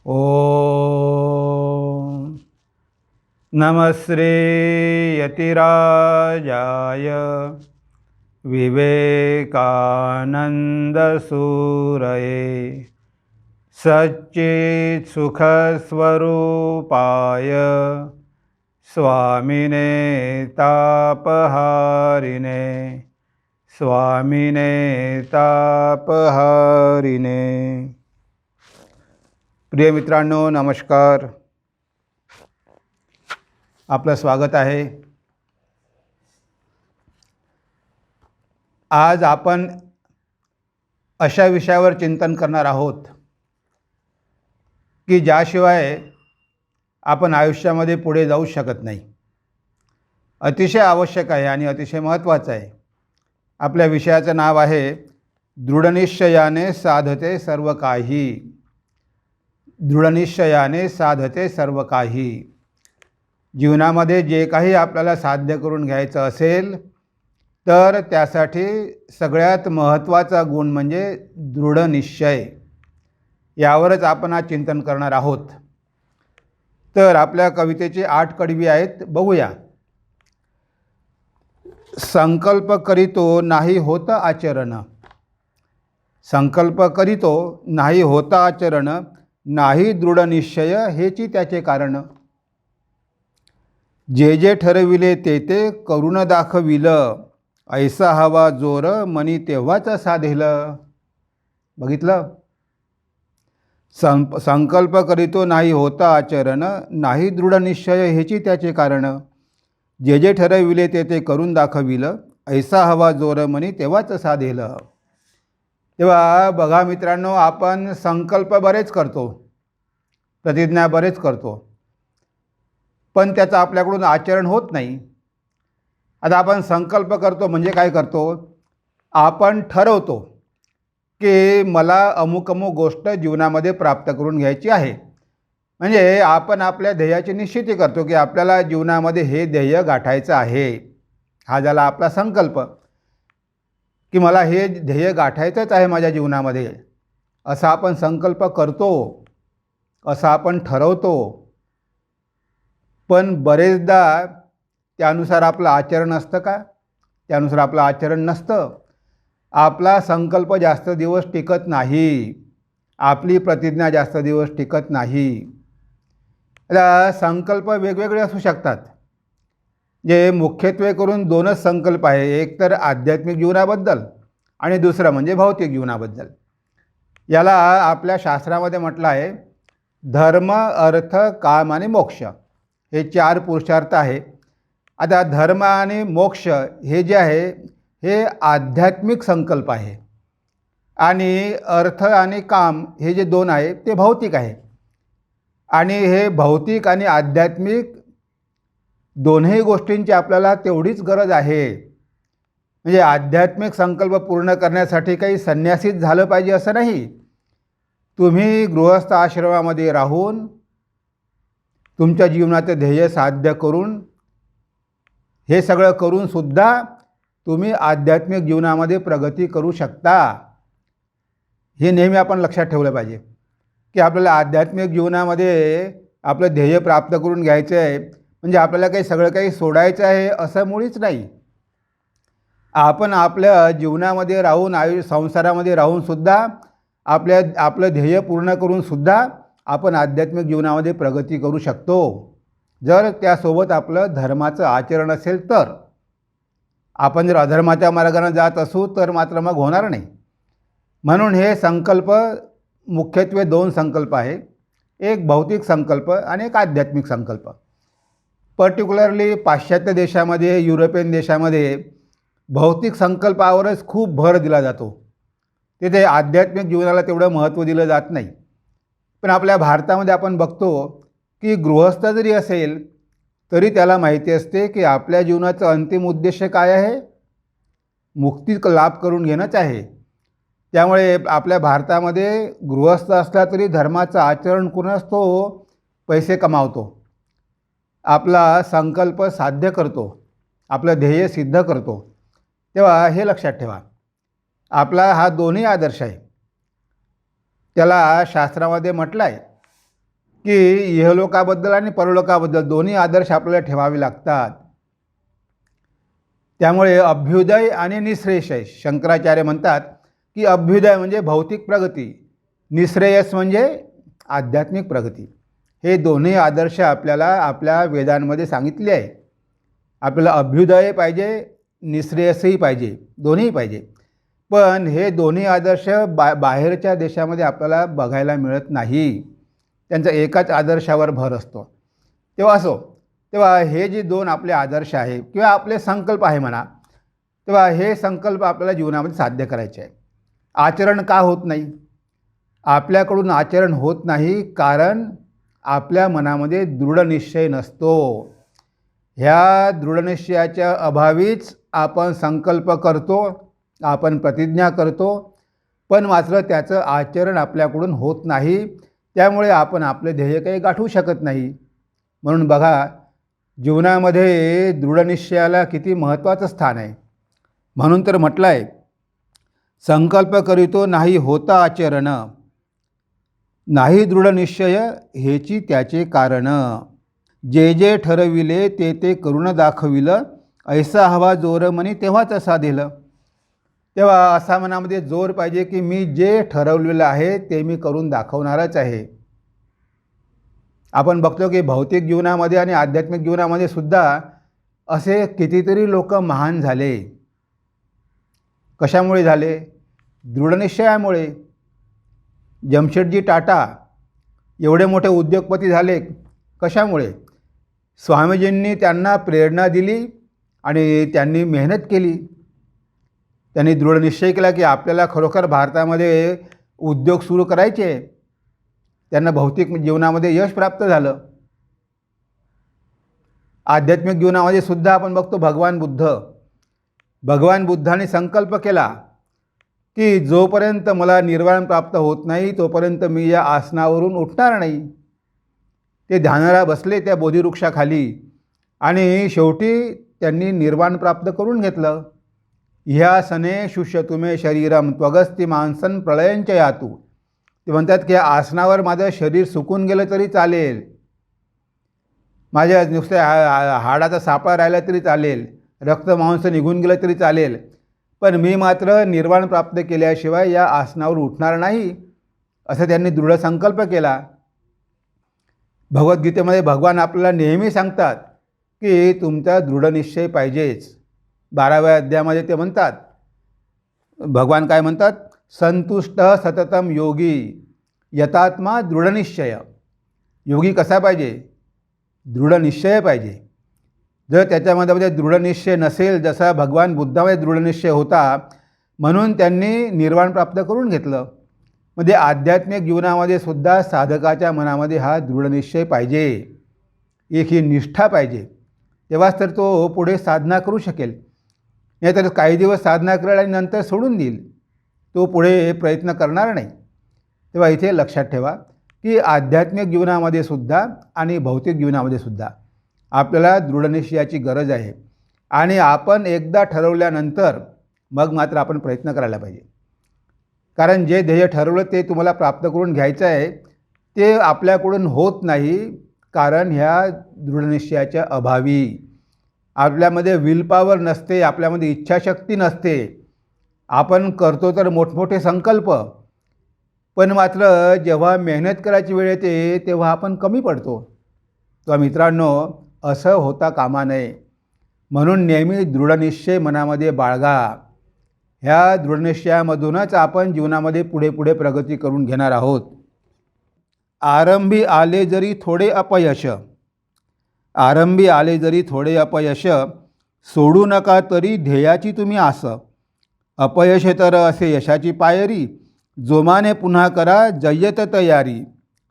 ओम नमस्ते यतिराजाय विवेकानंदसूरये सच्चित्सुखस्वरूपाय स्वामिने तापहारिणे स्वामिने तापहारिणे। प्रिय मित्रांनो, नमस्कार. आपलं स्वागत आहे. आज आपण अशा विषयावर चिंतन करणार आहोत की ज्याशिवाय आपण आयुष्यामध्ये पुढे जाऊ शकत नाही. अतिशय आवश्यक आहे आणि अतिशय महत्त्वाचं आहे. आपल्या विषयाचं नाव आहे दृढनिश्चयाने साधते सर्व काही. दृढनिश्चयाने साधते सर्व काही. जीवनामध्ये जे काही आपल्याला साध्य करून घ्यायचं असेल तर त्यासाठी सगळ्यात महत्त्वाचा गुण म्हणजे दृढनिश्चय. यावरच आपण आज चिंतन करणार आहोत. तर आपल्या कवितेची 8 कडवी आहेत, बघूया. संकल्प करीतो नाही होत आचरण. संकल्प करीतो नाही होत आचरण, नाही दृढ निश्चय हेची त्याचे कारण. जे जे ठरविले ते ते करून दाखविलं, ऐसा हवा जोर मनी तेव्हाच साधेल. बघितलं? संकल्प करीतो नाही होता आचरण, नाही दृढ निश्चय हेची त्याचे कारण. जे जे ठरविले ते ते करून दाखविलं, ऐसा हवा जोर मनी तेव्हाच साधेल. तेव्हा बघा मित्रांनो, आपण संकल्प बरेच करतो, प्रतिज्ञा बरेच करतो, पण त्याचं आपल्याकडून आचरण होत नाही. आता आपण संकल्प करतो म्हणजे काय करतो? आपण ठरवतो की मला अमुक अमुक गोष्ट जीवनामध्ये प्राप्त करून घ्यायची आहे. म्हणजे आपण आपल्या ध्येयाची निश्चिती करतो की आपल्याला जीवनामध्ये हे ध्येय गाठायचं आहे. हा झाला आपला संकल्प, की मला हे ध्येय गाठायचंच आहे माझ्या जीवनामध्ये. असा आपण संकल्प करतो, असं आपण ठरवतो. पण बरेचदा त्यानुसार आपलं आचरण असतं का? त्यानुसार आपलं आचरण नसतं. आपला संकल्प जास्त दिवस टिकत नाही. आपली प्रतिज्ञा जास्त दिवस टिकत नाही. आता संकल्प वेगवेगळे असू शकतात. जे मुख्यत्वे करून 2च संकल्प आहे. एक तर आध्यात्मिक जीवनाबद्दल आणि दुसरं म्हणजे भौतिक जीवनाबद्दल. याला आपल्या शास्त्रामध्ये म्हटलं आहे धर्म, अर्थ, काम आणि मोक्ष हे 4 पुरुषार्थ आहे. आता धर्म आणि मोक्ष हे जे आहे हे आध्यात्मिक संकल्प आहे आणि अर्थ आणि काम हे जे 2 आहे ते भौतिक आहे. आणि हे भौतिक आणि आध्यात्मिक दोन्ही गोष्टींची आपल्याला तेवढीच गरज आहे. म्हणजे आध्यात्मिक संकल्प पूर्ण करण्यासाठी काही संन्यासीच झालं पाहिजे असं नाही. तुम्ही गृहस्थ आश्रमामध्ये राहून तुमच्या जीवनाचं ध्येय साध्य करून हे सगळं करून सुद्धा तुम्ही आध्यात्मिक जीवनामध्ये प्रगती करू शकता. हे नेहमी आपण लक्षात ठेवलं पाहिजे की आपल्याला आध्यात्मिक जीवनामध्ये आपलं ध्येय प्राप्त करून घ्यायचं आहे म्हणजे आपल्याला काही सगळं काही सोडायचं आहे असं मुळीच नाही. आपण आपल्या जीवनामध्ये राहून संसारामध्ये राहूनसुद्धा आपलं ध्येय पूर्ण करूनसुद्धा आपण आध्यात्मिक जीवनामध्ये प्रगती करू शकतो, जर त्यासोबत आपलं धर्माचं आचरण असेल तर. आपण जर अधर्माच्या मार्गाने जात असू तर मात्र मग होणार नाही. म्हणून हे संकल्प मुख्यत्वे 2 संकल्प आहे. एक भौतिक संकल्प आणि एक आध्यात्मिक संकल्प. पर्टिक्युलरली पाश्चात्य देशामध्ये, युरोपियन देशामध्ये भौतिक संकल्पावरच खूप भर दिला जातो. तिथे आध्यात्मिक जीवनाला तेवढं महत्त्व दिलं जात नाही. पण आपल्या भारतामध्ये आपण बघतो की गृहस्थ जरी असेल तरी त्याला माहिती असते की आपल्या जीवनाचं अंतिम उद्देश काय आहे? मुक्ती लाभ करून घेणंच आहे. त्यामुळे आपल्या भारतामध्ये गृहस्थ असला तरी धर्माचं आचरण करूनच तो पैसे कमावतो, आपला संकल्प साध्य करतो, आपलं ध्येय सिद्ध करतो. तेव्हा हे लक्षात ठेवा, आपला हा दोन्ही आदर्श आहे. त्याला शास्त्रामध्ये म्हटलं आहे की इहलोकाबद्दल आणि परलोकाबद्दल दोन्ही आदर्श आपल्याला ठेवावे लागतात. त्यामुळे अभ्युदय आणि निःश्रेयस, शंकराचार्य म्हणतात की अभ्युदय म्हणजे भौतिक प्रगती, निःश्रेयस म्हणजे आध्यात्मिक प्रगती. हे दोन्ही आदर्श आपल्याला आपल्या वेदांमध्ये सांगितले आहे. आपल्याला अभ्युदय पाहिजे, निःश्रेयसही पाहिजे, दोन्ही पाहिजे. पण हे दोन्ही आदर्श बाहेरच्या देशामध्ये आपल्याला बघायला मिळत नाही. त्यांचा एकाच आदर्शावर भर असतो. तेव्हा असो, तेव्हा हे जे दोन आपले आदर्श आहे किंवा आपले संकल्प आहे म्हणा, तेव्हा हे संकल्प आपल्याला जीवनामध्ये साध्य करायचे आहे. आचरण का होत नाही? आपल्याकडून आचरण होत नाही कारण आपल्या मनामध्ये दृढनिश्चय नसतो. ह्या दृढनिश्चयाच्या अभावीच आपण संकल्प करतो, आपण प्रतिज्ञा करतो, पण मात्र त्याचं आचरण आपल्याकडून होत नाही. त्यामुळे आपण आपले ध्येय काही गाठू शकत नाही. म्हणून बघा, जीवनामध्ये दृढनिश्चयाला किती महत्त्वाचं स्थान आहे. म्हणून तर म्हटलं आहे, संकल्प करीतो नाही होता आचरण, नाही दृढनिश्चय हेची त्याचे कारण. जे जे ठरविले ते ते करून दाखविलं, ऐसा हवा जोर म्हणी तेव्हाच असा दिलं. तेव्हा असा मनामध्ये जोर पाहिजे की मी जे ठरवलेलं आहे ते मी करून दाखवणारच आहे. आपण बघतो की भौतिक जीवनामध्ये आणि आध्यात्मिक जीवनामध्ये सुद्धा असे कितीतरी लोक महान झाले. कशामुळे झाले? दृढनिश्चयामुळे. जमशेदजी टाटा एवढे मोठे उद्योगपती झाले कशामुळे? स्वामीजींनी त्यांना प्रेरणा दिली आणि त्यांनी मेहनत केली. त्यांनी दृढनिश्चय केला की आपल्याला खरोखर भारतामध्ये उद्योग सुरू करायचे. त्यांना भौतिक जीवनामध्ये यश प्राप्त झालं. आध्यात्मिक जीवनामध्ये सुद्धा आपण बघतो भगवान बुद्धाने संकल्प केला की जोपर्यंत मला निर्वाण प्राप्त होत नाही तोपर्यंत मी या आसनावरून उठणार नाही. ते ध्यानाला बसले त्या बोधिवृक्षाखाली आणि शेवटी त्यांनी निर्वाण प्राप्त करून घेतलं. ह्या सने शुष्य तुमे शरीरम त्वगस्ति मांसन प्रलयंच यातू. ते म्हणतात की आसनावर माझं शरीर सुकून गेलं तरी चालेल, माझ्या नुसत्या हाडाचा सापळा राहिला तरी चालेल, रक्तमांस निघून गेलं तरी चालेल, पण मी मात्र निर्वाण प्राप्त केल्याशिवाय या आसनावर उठणार नाही, असं त्यांनी दृढ संकल्प केला. भगवद्गीतेमध्ये भगवान आपल्याला नेहमी सांगतात की तुमचा दृढनिश्चय पाहिजेच. 12व्या अध्यायामध्ये ते म्हणतात, भगवान काय म्हणतात? संतुष्ट सततम योगी यतात्मा दृढनिश्चय. योगी कसा पाहिजे? दृढनिश्चय पाहिजे. जर त्याच्यामध्ये दृढनिश्चय नसेल, जसा भगवान बुद्धामध्ये दृढनिश्चय होता म्हणून त्यांनी निर्वाण प्राप्त करून घेतलं. म्हणजे आध्यात्मिक जीवनामध्ये सुद्धा साधकाच्या मनामध्ये हा दृढनिश्चय पाहिजे, एक ही निष्ठा पाहिजे. तेव्हाच तर तो पुढे साधना करू शकेल. नाहीतर काही दिवस साधना करेल आणि नंतर सोडून देईल, तो पुढे प्रयत्न करणार नाही. तेव्हा इथे लक्षात ठेवा की आध्यात्मिक जीवनामध्ये सुद्धा आणि भौतिक जीवनामध्ये सुद्धा आपल्याला दृढनिश्चयाची गरज आहे. आणि आपण एकदा ठरवल्यानंतर मग मात्र आपण प्रयत्न करायला पाहिजे. कारण जे ध्येय ठरवलं ते तुम्हाला प्राप्त करून घ्यायचं आहे ते आपल्याकडून होत नाही, कारण ह्या दृढनिश्चयाच्या अभावी. आपल्यामध्ये विल पॉवर नसते, आपल्यामध्ये इच्छाशक्ती नसते. आपण करतो तर मोठमोठे संकल्प, पण मात्र जेव्हा मेहनत करायची वेळ येते तेव्हा आपण कमी पडतो. तर मित्रांनो, असं होता कामा नये. म्हणून नेहमी दृढनिश्चय मनामध्ये बाळगा. ह्या दृढनिश्चयामधूनच आपण जीवनामध्ये पुढे पुढे प्रगती करून घेणार आहोत. आरंभी आले जरी थोडे अपयश, आरंभी आले जरी थोडे अपयश, सोडू नका तरी ध्येयाची तुम्ही आस. अपयश तर असे यशाची पायरी, जोमाने पुन्हा करा जय्यत तयारी.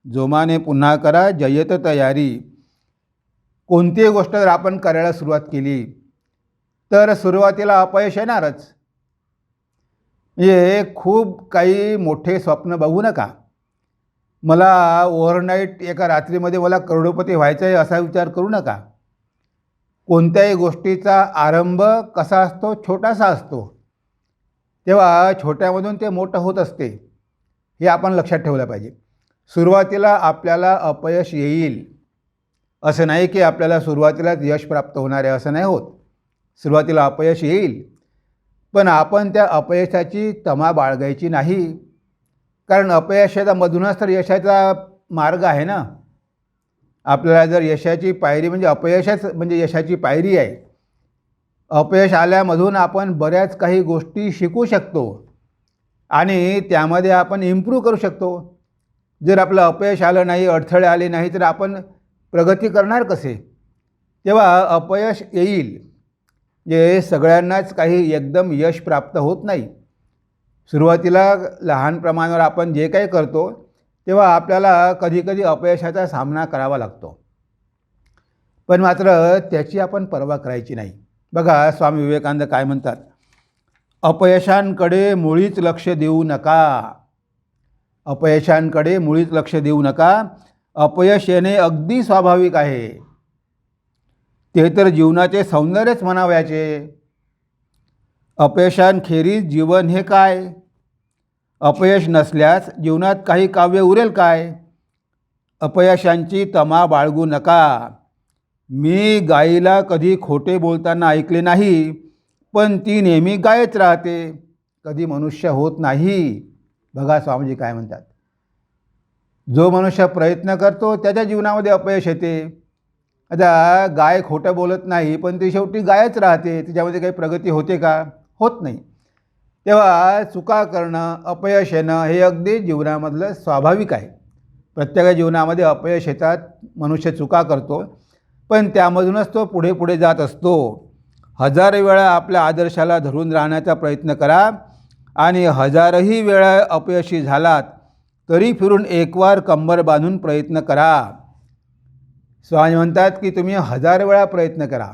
जोमाने पुन्हा करा जय्यत तयारी. कोणतीही गोष्ट जर आपण करायला सुरुवात केली तर सुरुवातीला अपयश येणारच. म्हणजे खूप काही मोठे स्वप्न बघू नका. मला ओव्हरनाईट एका रात्रीमध्ये मला करोडपती व्हायचं आहे असा विचार करू नका. कोणत्याही गोष्टीचा आरंभ कसा असतो? छोटासा असतो. तेव्हा छोट्यामधून ते मोठं होत असते, हे आपण लक्षात ठेवलं पाहिजे. सुरुवातीला आपल्याला अपयश येईल असं नाही की आपल्याला सुरुवातीलाच यश प्राप्त होणार आहे, असं नाही होत. सुरुवातीला अपयश येईल, पण आपण त्या अपयशाची तमा बाळगायची नाही. कारण अपयशामधूनच तर यशाचा मार्ग आहे ना. आपल्याला जर यशाची पायरी म्हणजे अपयशच म्हणजे यशाची पायरी आहे. अपयश आल्यामधून आपण बऱ्याच काही गोष्टी शिकू शकतो आणि त्यामध्ये आपण इम्प्रूव्ह करू शकतो. जर आपलं अपयश आलं नाही, अडथळे आले नाही, तर आपण प्रगती करणार कसे? तेव्हा अपयश येईल. जे सगळ्यांनाच काही एकदम यश प्राप्त होत नाही. सुरुवातीला लहान प्रमाणावर आपण जे काही करतो तेव्हा आपल्याला कधीकधी अपयशाचा सामना करावा लागतो. पण मात्र त्याची आपण पर्वा करायची नाही. बघा स्वामी विवेकानंद काय म्हणतात, अपयशांकडे मुळीच लक्ष देऊ नका. अपयशांकडे मुळीच लक्ष देऊ नका. अपयश येणे अगदी स्वाभाविक आहे. ते तर जीवनाचे सौंदर्यच म्हणावयाचे. अपयशांखेरीज जीवन हे काय? अपयश नसल्यास जीवनात काही काव्य उरेल काय? अपयशांची तमा बाळगू नका. मी गायीला कधी खोटे बोलताना ऐकले नाही, पण ती नेहमी गायच राहते, कधी मनुष्य होत नाही. बघा स्वामीजी काय म्हणतात, जो मनुष्य प्रयत्न करतो त्याच्या जीवनामध्ये अपयश येते. आता गाय खोटं बोलत नाही, पण ती शेवटी गायच राहते, तिच्यामध्ये काही प्रगती होते का? होत नाही. तेव्हा चुका करणं, अपयश येणं हे अगदी जीवनामधलं स्वाभाविक आहे. प्रत्येक जीवनामध्ये अपयश येतात, मनुष्य चुका करतो, पण त्यामधूनच तो पुढे पुढे जात असतो. हजारो वेळा आपल्या आदर्शाला धरून राहण्याचा प्रयत्न करा आणि हजारही वेळा अपयशी झालात तरी फिरून एकवार कंबर बांधून प्रयत्न करा. स्वामी म्हणतात की तुम्ही 1000 वेळा प्रयत्न करा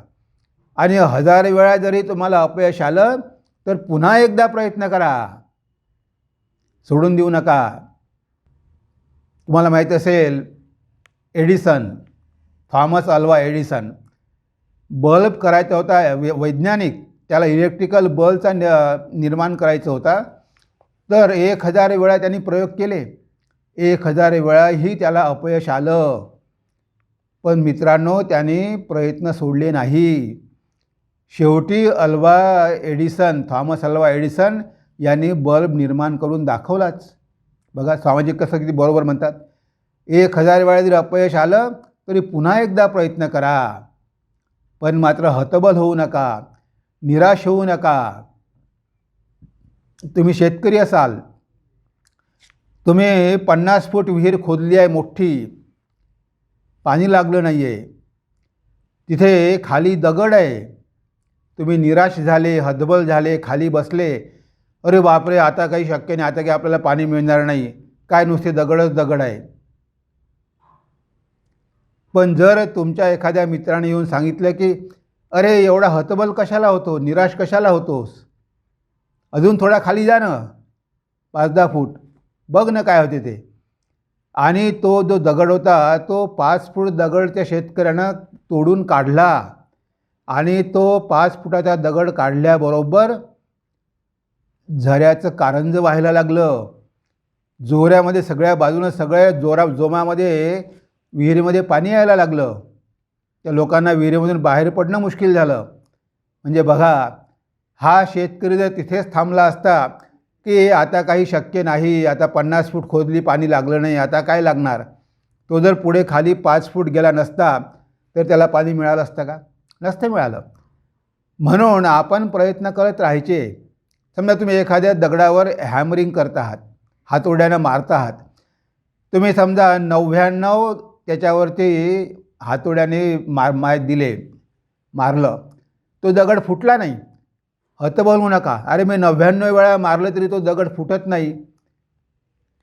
आणि 1000 वेळा जरी तुम्हाला अपयश आलं तर पुन्हा एकदा प्रयत्न करा, सोडून देऊ नका. तुम्हाला माहीत असेल Edison, Thomas Alva Edison, bulb करायचा होता वैज्ञानिक, त्याला इलेक्ट्रिकल बल्बचा निर्माण करायचा होता. तर 1000 वेळा त्यांनी प्रयोग केले, 1000 वेळाही त्याला अपयश आलं. पण मित्रांनो त्यांनी प्रयत्न सोडले नाही. शेवटी थॉमस अल्वा एडिसन यांनी बल्ब निर्माण करून दाखवलाच. बघा स्वामीजी कसं किती बरोबर म्हणतात, 1000 वेळा जरी अपयश आलं तरी पुन्हा एकदा प्रयत्न करा, पण मात्र हतबल होऊ नका, निराश होऊ नका. तुम्ही शेतकरी असाल, तुम्ही 50 फूट विहीर खोदली आहे मोठी, पाणी लागलं नाही आहे, तिथे खाली दगड आहे, तुम्ही निराश झाले, हतबल झाले, खाली बसले, अरे बापरे आता काही शक्य नाही, आता काही आपल्याला पाणी मिळणार नाही, काय नुसते दगडच दगड आहे. पण जर तुमच्या एखाद्या मित्राने येऊन सांगितलं की अरे एवढा हतबल कशाला होतो, निराश कशाला होतोस, अजून थोडा खाली जा ना, 5-10 फूट, बघ ना काय होते ते. आणि तो जो दगड होता तो 5 फूट दगड त्या शेतकऱ्यानं तोडून काढला आणि तो 5 फुटाचा दगड काढल्याबरोबर झऱ्याचं कारंजं व्हायला लागलं. जोऱ्यामध्ये सगळ्या बाजूनं सगळ्या जोमामध्ये विहिरीमध्ये पाणी यायला लागलं. त्या लोकांना विहिरीमधून बाहेर पडणं मुश्किल झालं. म्हणजे बघा, हा शेतकरी जर तिथेच थांबला असता की आता काही शक्य नाही, आता 50 फूट खोदली, पाणी लागलं नाही, आता काय लागणार, तो जर पुढे खाली 5 फूट गेला नसता तर त्याला पाणी मिळालं असतं का? नसतं मिळालं. म्हणून आपण प्रयत्न करत राहायचे. समजा तुम्ही एखाद्या दगडावर हॅमरिंग करत आहात, हातोड्यानं मारत आहात, तुम्ही समजा 99 त्याच्यावरती हातोड्याने मारलं, तो दगड फुटला नाही, हतबल होऊ नका. अरे मी 99 वेळा मारलं तरी तो दगड फुटत नाही.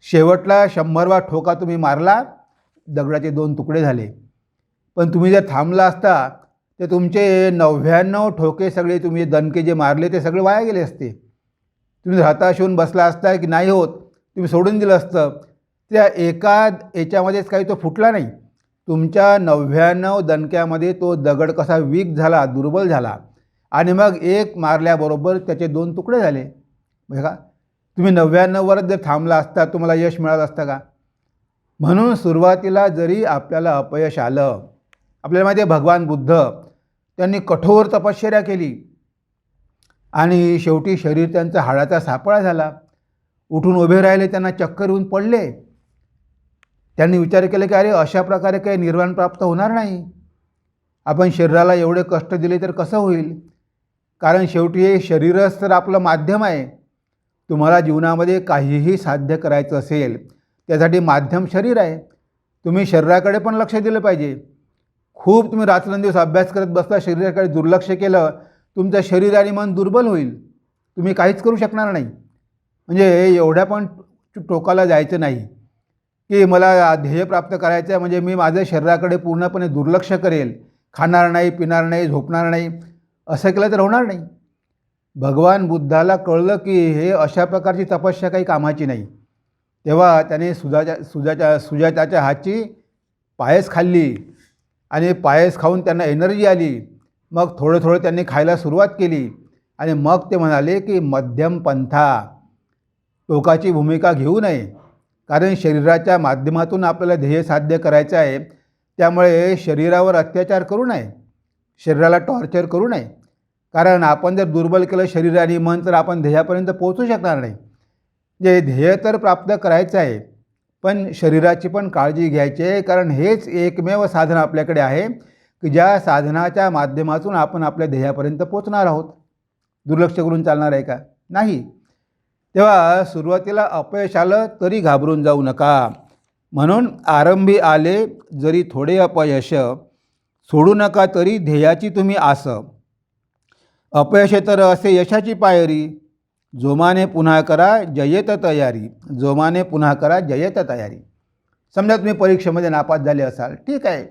शेवटला 100वा ठोका तुम्ही मारला, दगडाचे 2 तुकडे झाले. पण तुम्ही जर थांबला असता तर तुमचे 99 ठोके सगळे तुम्ही दणके जे मारले ते सगळे वाया गेले असते. तुम्ही हताश होऊन बसला असता की नाही होत, तुम्ही सोडून दिलं असतं. त्या एका याच्यामध्येच काही तो फुटला नाही, तुमच्या 99 दणक्यामध्ये तो दगड कसा वीक झाला, दुर्बल झाला आणि मग एक मारल्याबरोबर त्याचे 2 तुकडे झाले. बघा, तुम्ही 99 वरच जर थांबला असता तुम्हाला यश मिळालं असतं का? म्हणून सुरुवातीला जरी आपल्याला अपयश आलं, आपल्याला माहिती आहे भगवान बुद्ध त्यांनी कठोर तपश्चर्या केली आणि शेवटी शरीर त्यांचा हाडाचा सापळा झाला. उठून उभे राहिले, त्यांना चक्कर येऊन पडले. त्यांनी विचार केला की अरे अशा प्रकारे काही निर्वाण प्राप्त होणार नाही. आपण शरीराला एवढे कष्ट दिले तर कसं होईल? कारण शेवटी हे शरीरच तर आपलं माध्यम आहे. तुम्हाला जीवनामध्ये काहीही साध्य करायचं असेल त्यासाठी माध्यम शरीर आहे. तुम्ही शरीराकडे पण लक्ष दिलं पाहिजे. खूप तुम्ही रात्रंदिवस अभ्यास करत बसला, शरीराकडे दुर्लक्ष केलं, तुमचं शरीर आणि मन दुर्बल होईल. तुम्ही काहीच करू शकणार नाही. म्हणजे एवढ्या पण टोकाला जायचं नाही की मला ध्येय प्राप्त करायचं आहे म्हणजे मी माझ्या शरीराकडे पूर्णपणे दुर्लक्ष करेल, खाणार नाही, पिणार नाही, झोपणार नाही, असं केलं तर होणार नाही. भगवान बुद्धाला कळलं की हे अशा प्रकारची तपस्या काही कामाची नाही. तेव्हा त्याने सुजाताच्या हातची पायस खाल्ली आणि पायस खाऊन त्यांना एनर्जी आली. मग थोडं थोडं त्यांनी खायला सुरुवात केली आणि मग ते म्हणाले की मध्यम पंथा, टोकाची भूमिका घेऊ नये. कारण शरीराच्या माध्यमातून आपल्याला ध्येय साध्य करायचं आहे. त्यामुळे शरीरावर अत्याचार करू नये, शरीराला टॉर्चर करू नये. कारण आपण जर दुर्बल केलं शरीर आणि मन तर आपण ध्येयापर्यंत पोहोचू शकणार नाही. जे ध्येय तर प्राप्त करायचं आहे, पण शरीराची पण काळजी घ्यायची आहे. कारण हेच एकमेव साधन आपल्याकडे आहे की ज्या साधनाच्या माध्यमातून आपण आपल्या ध्येयापर्यंत पोहोचणार आहोत. दुर्लक्ष करून चालणार आहे का? नाही. तेव्हा सुरुवातीला अपयश आलं तरी घाबरून जाऊ नका. म्हणून आरंभी आले जरी थोडे अपयश, सोडू नका तरी ध्येयाची तुम्ही आस. अपयश तर असे यशाची पायरी, जोमाने पुन्हा करा जयेत तयारी. जोमाने पुन्हा करा जयेत तयारी. समजा तुम्ही परीक्षेमध्ये नापास झाले असाल, ठीक आहे,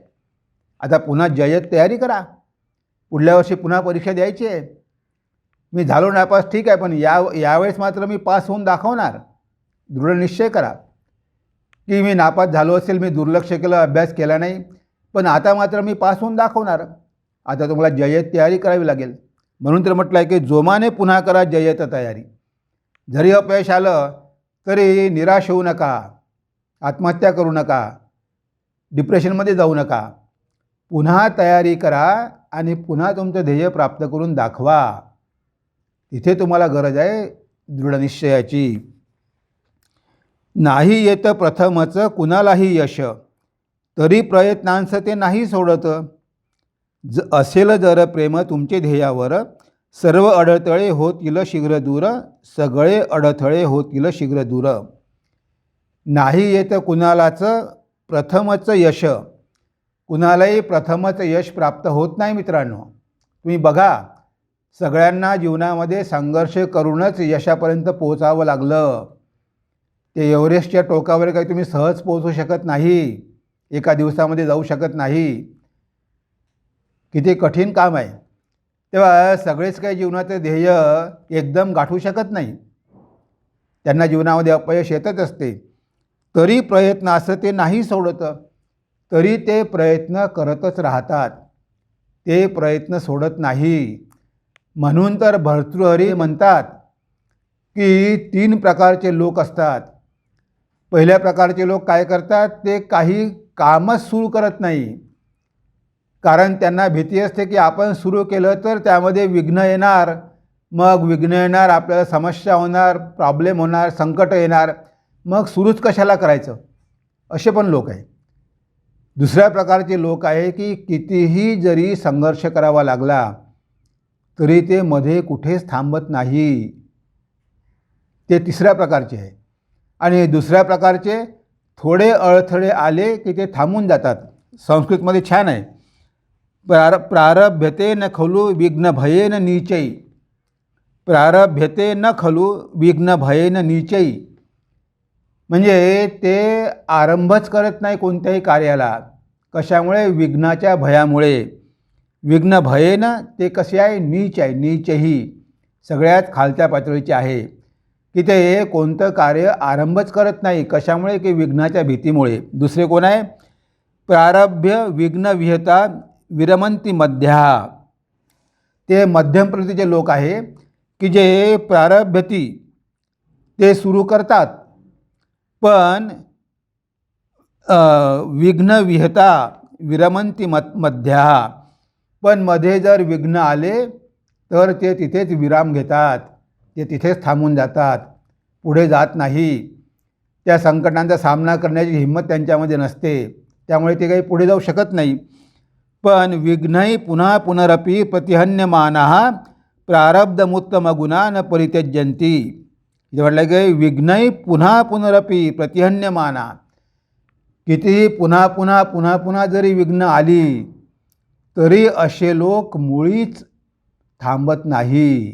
आता पुन्हा जयेत तयारी करा. पुढल्या वर्षी पुन्हा परीक्षा द्यायची आहे. मी झालो नापास, ठीक आहे, पण यावेळेस मात्र मी पास होऊन दाखवणार. दृढ निश्चय करा की मी नापास झालो असेल, मी दुर्लक्ष केलं, अभ्यास केला नाही, पण आता मात्र मी पास होऊन दाखवणार. आता तुम्हाला जयेत तयारी करावी लागेल. म्हणून तर म्हटलं आहे की जोमाने पुन्हा करा जयेत तयारी. जरी अपयश आलं तरी निराश होऊ नका, आत्महत्या करू नका, डिप्रेशनमध्ये जाऊ नका. पुन्हा तयारी करा आणि पुन्हा तुमचं ध्येय प्राप्त करून दाखवा. इथे तुम्हाला गरज आहे दृढनिश्चयाची. नाही येत प्रथमच कुणालाही यश, तरी प्रयत्नांचं ते नाही सोडत. असेल जर प्रेम तुमचे ध्येयावर, सर्व अडथळे होतील शीघ्र दूर. सगळे अडथळे होतील शीघ्र दूर. नाही येत कुणालाच प्रथमच यश, कुणालाही प्रथमच यश प्राप्त होत नाही मित्रांनो. तुम्ही बघा, सगळ्यांना जीवनामध्ये संघर्ष करूनच यशापर्यंत पोहोचावं लागलं. ते एव्हरेस्टच्या टोकावर काही तुम्ही सहज पोहोचू शकत नाही, एका दिवसामध्ये जाऊ शकत नाही. किती कठीण काम आहे. तेव्हा सगळेच काही जीवनाचं ध्येय एकदम गाठू शकत नाही. त्यांना जीवनामध्ये अपयश येतच असते. तरी प्रयत्न असं ते नाही सोडत, तरी ते प्रयत्न करतच राहतात. ते प्रयत्न सोडत नाही. म्हणून तर भर्तृहरी म्हणतात की 3 प्रकारचे लोक असतात. पहिल्या प्रकारचे लोक काय करतात, ते काही कामच सुरू करत नाही. कारण त्यांना भीती असते की आपण सुरू केलं तर त्यामध्ये विघ्न येणार. मग विघ्न येणार, आपल्याला समस्या होणार, प्रॉब्लेम होणार, संकट येणार, मग सुरूच कशाला करायचं, असे पण लोक आहे. दुसऱ्या प्रकारचे लोक आहे की कितीही जरी संघर्ष करावा लागला तरी ते मध्ये कुठेच थांबत नाही. ते तिसऱ्या प्रकारचे आहे. आणि दुसऱ्या प्रकारचे थोडे अडथळे आले की ते थांबून जातात. संस्कृतमध्ये छान आहे, प्रारभ्यते न खलु विघ्न भयेन नीचै. प्रारभ्यते न खलु विघ्न भयेन नीचै. म्हणजे ते आरंभच करत नाही कोणत्याही कार्याला. कशामुळे? विघ्नाच्या भयामुळे. विघ्न भयेन ते कसे आहे? नीच आहे. नीचही सगळ्यात खालच्या पातळीचे आहे की ते कोणतं कार्य आरंभच करत नाही. कशामुळे? की विघ्नाच्या भीतीमुळे. दुसरे कोण आहे? प्रारभ्य विघ्न विहता विरमंती मध्या. ते मध्यम प्रतीचे लोक आहे की जे प्रारभ्यती ते सुरू करतात, पण विघ्न विहता विरमंती मध्या, पण मध्ये जर विघ्न आले तर ते तिथेच विराम घेतात, ते तिथेच थांबून जातात, पुढे जात नाही. त्या संकटांचा सामना करण्याची हिंमत त्यांच्यामध्ये नसते, त्यामुळे ते काही पुढे जाऊ शकत नाही. पण विघ्नही पुन्हा पुनरपि प्रतिहन्यमानः प्रारब्धमुत्तम गुणान परित्यजन्ति. इथे म्हटलं की विघ्नही पुन्हा पुनरपि प्रतिहन्यमाना, कितीही पुन्हा पुन्हा पुन्हा पुन्हा जरी विघ्न आली तरी असे लोक मुळीच थांबत नाही.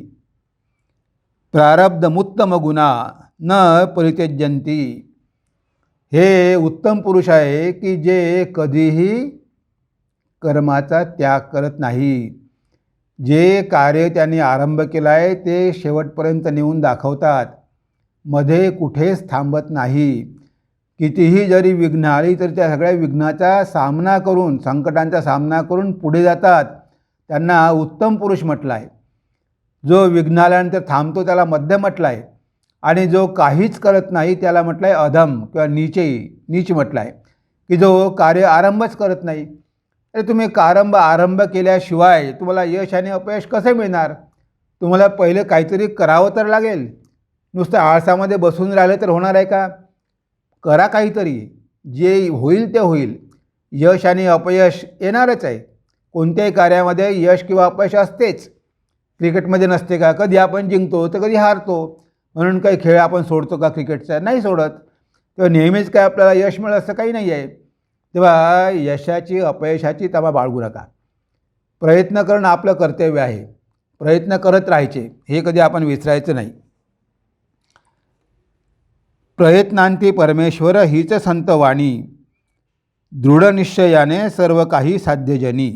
प्रारब्धमुत्तम गुणा न परित्यजन्ति. हे उत्तम पुरुष आहे की जे कधीही कर्माचा त्याग करत नाही. जे कार्य त्यांनी आरंभ केला आहे ते शेवटपर्यंत नेऊन दाखवतात, मध्ये कुठेच थांबत नाही. कितीही जरी विघ्न आली तरी त्या सगळ्या विघ्नाचा सामना करून, संकटांचा सामना करून पुढे जातात. त्यांना उत्तम पुरुष म्हटलं आहे. जो विघ्न आल्यानंतर थांबतो त्याला मध्यम म्हटलं आहे, आणि जो काहीच करत नाही त्याला म्हटलं आहे अधम किंवा नीच म्हटलं आहे, की जो कार्य आरंभच करत नाही. अरे तुम्ही आरंभ केल्याशिवाय तुम्हाला यश आणि अपयश कसे मिळणार? तुम्हाला पहिले काहीतरी करावं तर लागेल. नुसतं आळसामध्ये बसून राहिलं तर होणार आहे का? करा काहीतरी, जे होईल ते होईल. यश आणि अपयश येणारच आहे. कोणत्याही कार्यामध्ये यश किंवा अपयश असतेच. क्रिकेटमध्ये नसते का? कधी आपण जिंकतो तर कधी हारतो. म्हणून काही खेळ आपण सोडतो का क्रिकेटचा? नाही सोडत. तेव्हा नेहमीच काय आपल्याला यश मिळेल असं काही नाही आहे. तेव्हा यशाची अपयशाची तमा बाळगू नका. प्रयत्न करणं आपलं कर्तव्य आहे. प्रयत्न करत राहायचे, हे कधी आपण विसरायचं नाही. प्रयत्नांती परमेश्वर हीच संतवाणी, दृढनिश्चयाने सर्व काही साध्यजनी.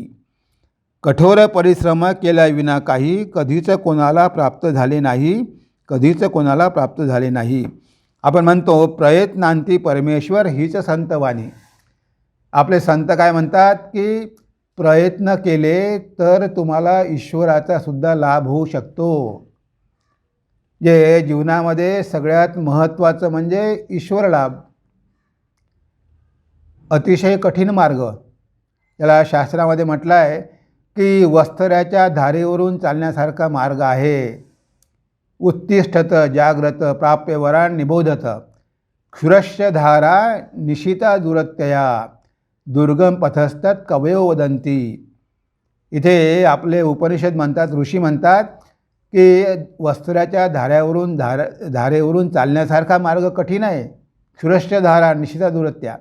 कठोर परिश्रम केल्याविना काही कधीच कोणाला प्राप्त झाले नाही, कधीच कोणाला प्राप्त झाले नाही. आपण म्हणतो प्रयत्नांती परमेश्वर हीच संतवाणी. आपले संत काय म्हणतात की प्रयत्न केले तर तुम्हाला ईश्वराचा सुद्धा लाभ होऊ शकतो. जे जीवनामध्ये सगळ्यात महत्त्वाचं म्हणजे ईश्वर लाभ. अतिशय कठीण मार्ग, त्याला शास्त्रामध्ये म्हटलं आहे की वस्त्राच्या धारेवरून चालण्यासारखा मार्ग आहे. उत्तिष्ठत जाग्रत प्राप्य वरान निबोधत, क्षुरस्य धारा निशिता दुरत्यया, दुर्गम पथस्तत कवयो वदंती. इथे आपले उपनिषद म्हणतात, ऋषी म्हणतात की वस्त्राच्या धारेवरून चालण्यासारखा मार्ग कठीण आहे. क्षुरस्य धारा निशिता दुरत्या,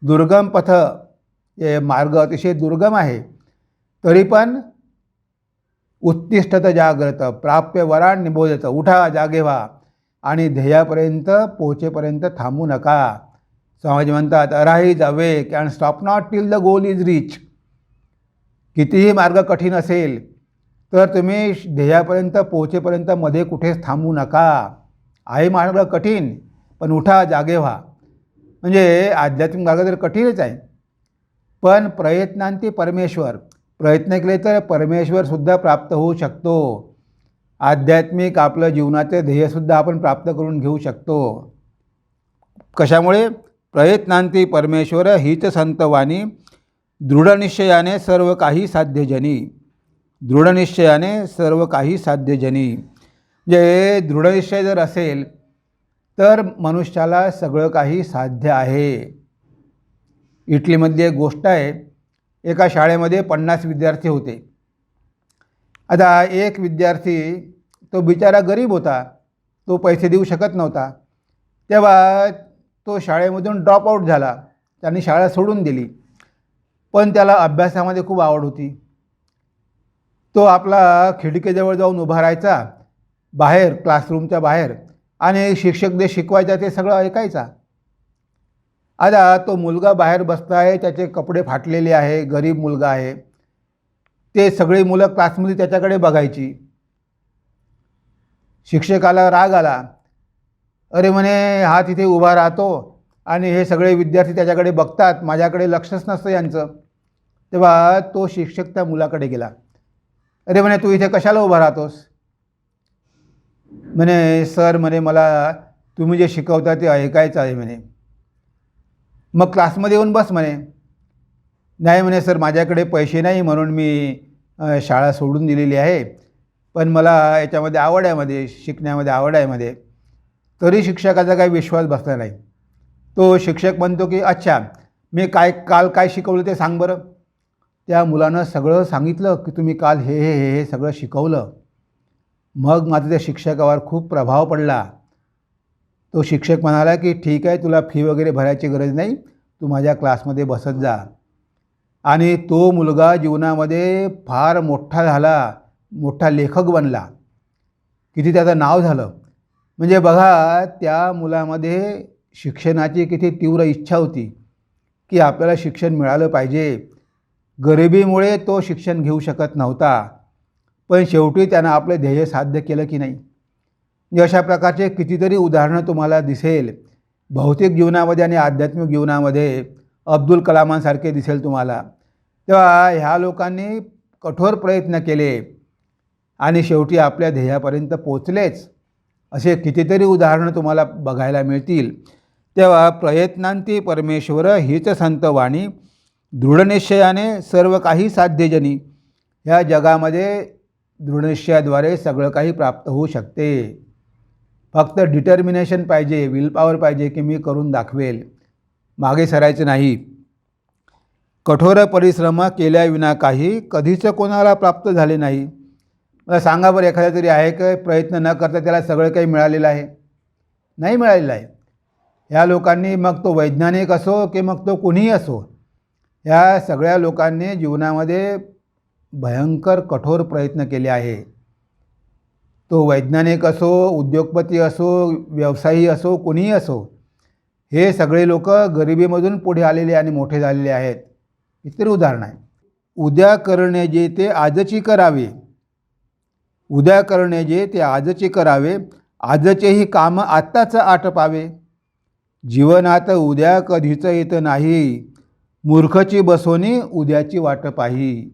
दुर्गम पथ, हे मार्ग अतिशय दुर्गम आहे. तरी पण उत्तिष्ठत जाग्रत प्राप्य वरान निबोधत, उठा जागे व्हा आणि ध्येयापर्यंत पोहोचेपर्यंत थांबू नका. स्वामीजी म्हणतात arise awake and stop not till the goal is reach. कितीही मार्ग कठीण असेल तर तुम्ही ध्येयापर्यंत पोहोचेपर्यंत मध्ये कुठेच थांबू नका. आहे मार्ग कठीण, पण उठा जागे व्हा. म्हणजे आध्यात्मिक मार्ग तर कठीणच आहे, पण प्रयत्नांती परमेश्वर, प्रयत्न केले तर परमेश्वरसुद्धा प्राप्त होऊ शकतो. आध्यात्मिक आपलं जीवनाचे ध्येयसुद्धा आपण प्राप्त करून घेऊ शकतो. कशामुळे? प्रयत्नांती परमेश्वर हीच संतवाणी, दृढनिश्चयाने सर्व काही साध्यजनी. दृढनिश्चयाने सर्व काही साध्यजनी. जे दृढनिश्चय जर असेल तर मनुष्याला सगळं काही साध्य आहे. इटलीमध्ये एक गोष्ट आहे. एका शाळेमध्ये 50 विद्यार्थी होते. आता एक विद्यार्थी, तो बिचारा गरीब होता, तो पैसे देऊ शकत नव्हता. तेव्हा तो शाळेमधून ड्रॉपआउट झाला, त्यांनी शाळा सोडून दिली. पण त्याला अभ्यासामध्ये खूप आवड होती. तो आपला खिडकीजवळ जाऊन उभा राहायचा बाहेर, क्लासरूमच्या बाहेर, आणि शिक्षक जे शिकवायचा ते सगळं ऐकायचा. आता तो मुलगा बाहेर बसला आहे, त्याचे कपडे फाटलेले आहे, गरीब मुलगा आहे. ते सगळी मुलं क्लासमध्ये त्याच्याकडे बघायची. शिक्षकाला राग आला. अरे म्हणे, हा तिथे उभा राहतो आणि हे सगळे विद्यार्थी त्याच्याकडे बघतात, माझ्याकडे लक्षच नसतं यांचं. तेव्हा तो शिक्षक त्या मुलाकडे गेला. अरे म्हणे, तू इथे कशाला उभा राहतोस? म्हणे, सर म्हणे, मला तुम्ही जे शिकवता ते ऐकायचं आहे म्हणे. मग क्लासमध्ये येऊन बस म्हणे. नाही म्हणे सर माझ्याकडे पैसे नाही म्हणून मी शाळा सोडून दिलेली आहे, पण मला याच्यामध्ये आवड आहे, मध्ये शिकण्यामध्ये आवड आहे मध्ये. तरी शिक्षकाचा काही विश्वास बसला नाही. तो शिक्षक म्हणतो की अच्छा मी काल काय शिकवलं ते सांग बरं. त्या मुलानं सगळं सांगितलं की तुम्ही काल हे हे हे हे सगळं शिकवलं. मग मात्र त्या शिक्षकावर खूप प्रभाव पडला. तो शिक्षक म्हणाला की ठीक आहे, तुला फी वगैरे भरायची गरज नाही, तू माझ्या क्लासमध्ये बसत जा. आणि तो मुलगा जीवनामध्ये फार मोठा झाला, मोठा लेखक बनला, किती त्याचं नाव झालं. म्हणजे बघा त्या मुलामध्ये शिक्षणाची किती तीव्र इच्छा होती की आपल्याला शिक्षण मिळालं पाहिजे. गरिबीमुळे तो शिक्षण घेऊ शकत नव्हता, पण शेवटी त्यानं आपले ध्येय साध्य केलं की नाही. म्हणजे अशा प्रकारचे कितीतरी उदाहरणं तुम्हाला दिसेल भौतिक जीवनामध्ये आणि आध्यात्मिक जीवनामध्ये. अब्दुल कलामांसारखे दिसेल तुम्हाला. तेव्हा ह्या लोकांनी कठोर प्रयत्न केले आणि शेवटी आपल्या ध्येयापर्यंत पोचलेच. असे कितीतरी उदाहरणं तुम्हाला बघायला मिळतील. तेव्हा प्रयत्नांती परमेश्वर हीच संत वाणी, दृढनिश्चयाने सर्व काही साध्यजनी. ह्या जगामध्ये दृढनिश्चयाद्वारे सगळं काही प्राप्त होऊ शकते. फक्त डिटर्मिनेशन पाहिजे, विल पॉवर पाहिजे की मी करून दाखवेल, मागे सरायचं नाही. कठोर परिश्रम केल्याविना काही कधीच कोणाला प्राप्त झाले नाही. मला सांगा बरं, एखादा तरी आहे का प्रयत्न न करता त्याला सगळं काही मिळालेलं आहे? नाही मिळालेलं आहे. ह्या लोकांनी, मग तो वैज्ञानिक असो की मग तो कुणीही असो, ह्या सगळ्या लोकांनी जीवनामध्ये भयंकर कठोर प्रयत्न केले आहे. तो वैज्ञानिक असो, उद्योगपती असो, व्यवसायी असो, कुणीही असो, हे सगळे लोक गरिबीमधून पुढे आलेले आणि मोठे झालेले आहेत. इतर उदाहरण आहे. उद्या करणे जे ते आजची करावे, उद्या करणे जे ते आजची करावे, आजचेही काम आत्ताच आटपावे. जीवनात उद्या कधीच येत नाही, मूर्खची बसोनी उद्याची वाट पाही.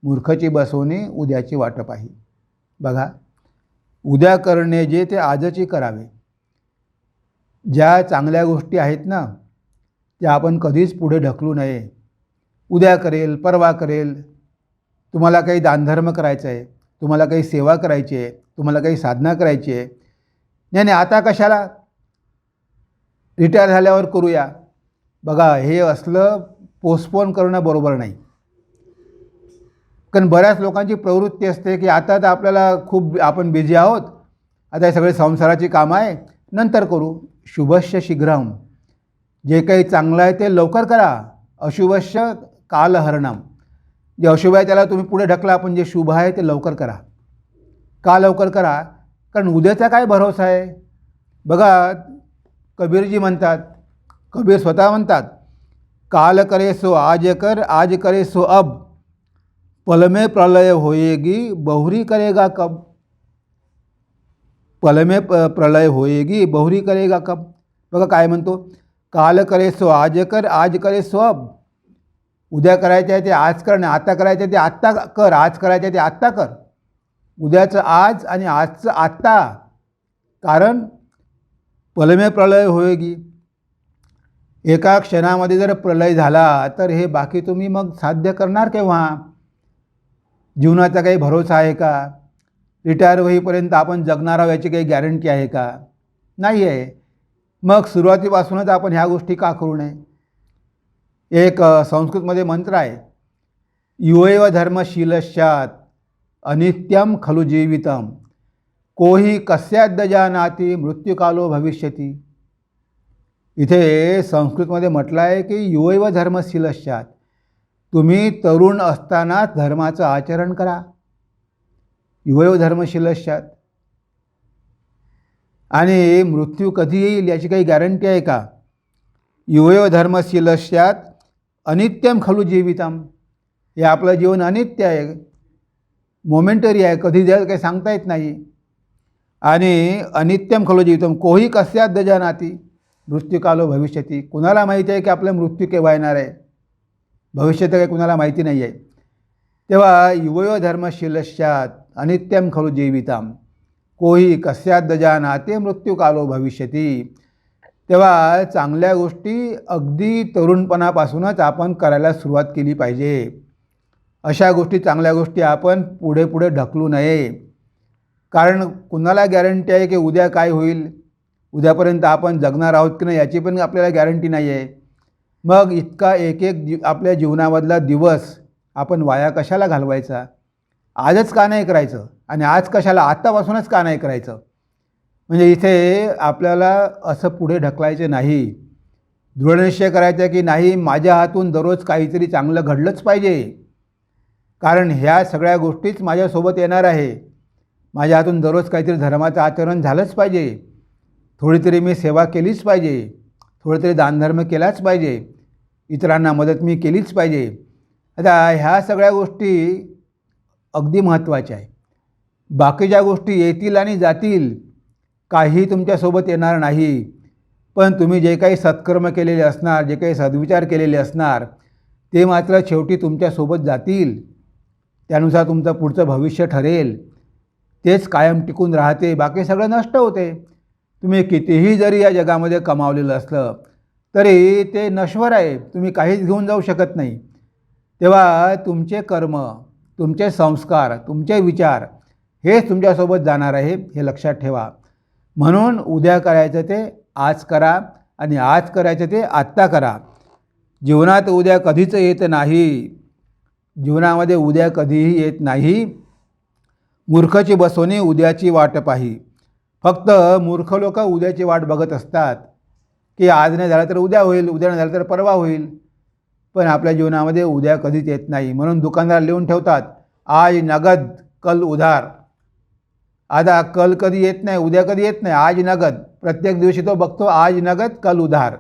मूर्खची बसोनी उद्याची वाट पाही. बघा, उद्या करणे जे ते आजची करावे. ज्या चांगल्या गोष्टी आहेत ना, त्या आपण कधीच पुढे ढकलू नये. उद्या करेल, परवा करेल. तुम्हाला काही दानधर्म करायचं आहे, तुम्हाला काही सेवा करायची आहे, तुम्हाला काही साधना करायची आहे, नाही आता कशाला, रिटायर झाल्यावर करूया. बघा, हे असलं पोस्टपोन करणं बरोबर नाही. कारण बऱ्याच लोकांची प्रवृत्ती असते की आता तर आपल्याला खूप, आपण बिझी आहोत, आता हे सगळे संसाराची कामं आहे, नंतर करू. शुभस्य शीघ्रम. जे काही चांगलं आहे ते लवकर करा. अशुभस्य कालहरणम. जे अशुभ आहे त्याला तुम्ही पुढे ढकला, पण जे शुभ आहे ते लवकर करा. का लवकर करा? कारण उद्याचा काय भरोसा आहे. बघा, कबीरजी म्हणतात, कबीर स्वतः म्हणतात, काल करे सो आज कर, आज करे सो अब, पल में प्रलय होएगी बहुरी करेगा कब. पल में प्रलय होएगी बहुरी करेगा कब. बघा काय म्हणतो, काल करे सो आज कर, आज करे सो अब. उद्या करायचं आहे ते आज कर, आणि आता करायचं आहे ते आत्ता कर. आज करायचं आहे ते आत्ता कर. उद्याचं आज आणि आजचं आत्ता. कारण पल में प्रलय होएगी. एका क्षणामध्ये जर प्रलय झाला तर हे बाकी तुम्ही मग साध्य करणार केव्हा? जीवनाचा काही भरोसा आहे का? रिटायर होईपर्यंत आपण जगणार आहोत याची काही गॅरंटी आहे का? नाही आहे. मग सुरुवातीपासूनच आपण ह्या गोष्टी का करू नये? एक संस्कृतमध्ये मंत्र आहे, युवैव धर्मशीलस्यात् अनित्यम खलु जीवितम, कोही कस्याद् जानाति मृत्युकालो भविष्यति. इथे संस्कृतमध्ये म्हटलं आहे की युवैव धर्मशीलस्यात्, तुम्ही तरुण असतानाच धर्माचं आचरण करा. युवैव धर्मशीलस्यात्. आणि मृत्यू कधी येईल याची काही गॅरंटी आहे का? युवैव धर्मशीलस्यात् अनित्यम खलु जीवितम. हे आपलं जीवन अनित्य आहे, मोमेंटरी आहे, कधी जाईल काही सांगता येत नाही. आणि अनित्यम खलु जीवितम, कोही कस्याद् जानाति मृत्युकालो भविष्यति. कुणाला माहिती आहे की आपला मृत्यू केव्हा येणार आहे? भविष्य तर काही कुणाला माहिती नाही आहे. तेव्हा युवैव धर्मशीलस्यात् अनित्यम खलु जीवितम, कोही कस्याद् जानाति मृत्युकालो भविष्यति. तेव्हा चांगल्या गोष्टी अगदी तरुणपणापासूनच आपण करायला सुरुवात केली पाहिजे. अशा गोष्टी, चांगल्या गोष्टी आपण पुढे पुढे ढकलू नये. कारण कुणाला गॅरंटी आहे की उद्या काय होईल, उद्यापर्यंत आपण जगणार आहोत की नाही याची पण आपल्याला गॅरंटी नाही आहे. मग इतका एक एक आपल्या जीवनामधला दिवस आपण वाया कशाला घालवायचा? आजच का नाही करायचं? आणि आज कशाला, आत्तापासूनच का नाही करायचं? म्हणजे इथे आपल्याला असं पुढे ढकलायचे नाही. दृढनिश्चय करायचा की नाही, माझ्या हातून दररोज काहीतरी चांगलं घडलंच पाहिजे. कारण ह्या सगळ्या गोष्टीच माझ्यासोबत येणार आहे. माझ्या हातून दररोज काहीतरी धर्माचं आचरण झालंच पाहिजे. थोडी तरी मी सेवा केलीच पाहिजे. थोडं तरी दानधर्म केलाच पाहिजे. इतरांना मदत मी केलीच पाहिजे. आता ह्या सगळ्या गोष्टी अगदी महत्त्वाच्या आहे. बाकीच्या गोष्टी येतील आणि जातील, काही तुमच्यासोबत येणार नाही. पण तुम्ही जे काही सत्कर्म केलेले असणार, जे काही सद्विचार केलेले असणार, ते मात्र शेवटी तुमच्यासोबत जातील. त्यानुसार तुमचं पुढचं भविष्य ठरेल. तेच कायम टिकून राहते, बाकी सगळं नष्ट होते. तुम्ही कितीही जरी या जगामध्ये कमावलेलं असलं तरी ते नश्वर आहे, तुम्ही काहीच घेऊन जाऊ शकत नाही. तेव्हा तुमचे कर्म, तुमचे संस्कार, तुमचे विचार हेच तुमच्यासोबत जाणार आहे, हे लक्षात ठेवा. म्हणून उद्या करायचं ते आज करा आणि आज करायचं ते आत्ता करा. जीवनात उद्या कधीच येत नाही. जीवनामध्ये उद्या कधीही येत नाही. मूर्खाची बसवणी उद्याची वाट पाही. फक्त मूर्ख लोक उद्याची वाट बघत असतात की आज नाही झालं तर उद्या होईल, उद्या नाही झालं तर परवा होईल. पण आपल्या जीवनामध्ये उद्या कधीच येत नाही. म्हणून दुकानदार लिहून ठेवतात, आज नगद कल उधार. आता कल कधी येत नाही, उद्या कधी येत नाही, आज नगद. प्रत्येक दिवशी तो बघतो आज नगद कल उधार.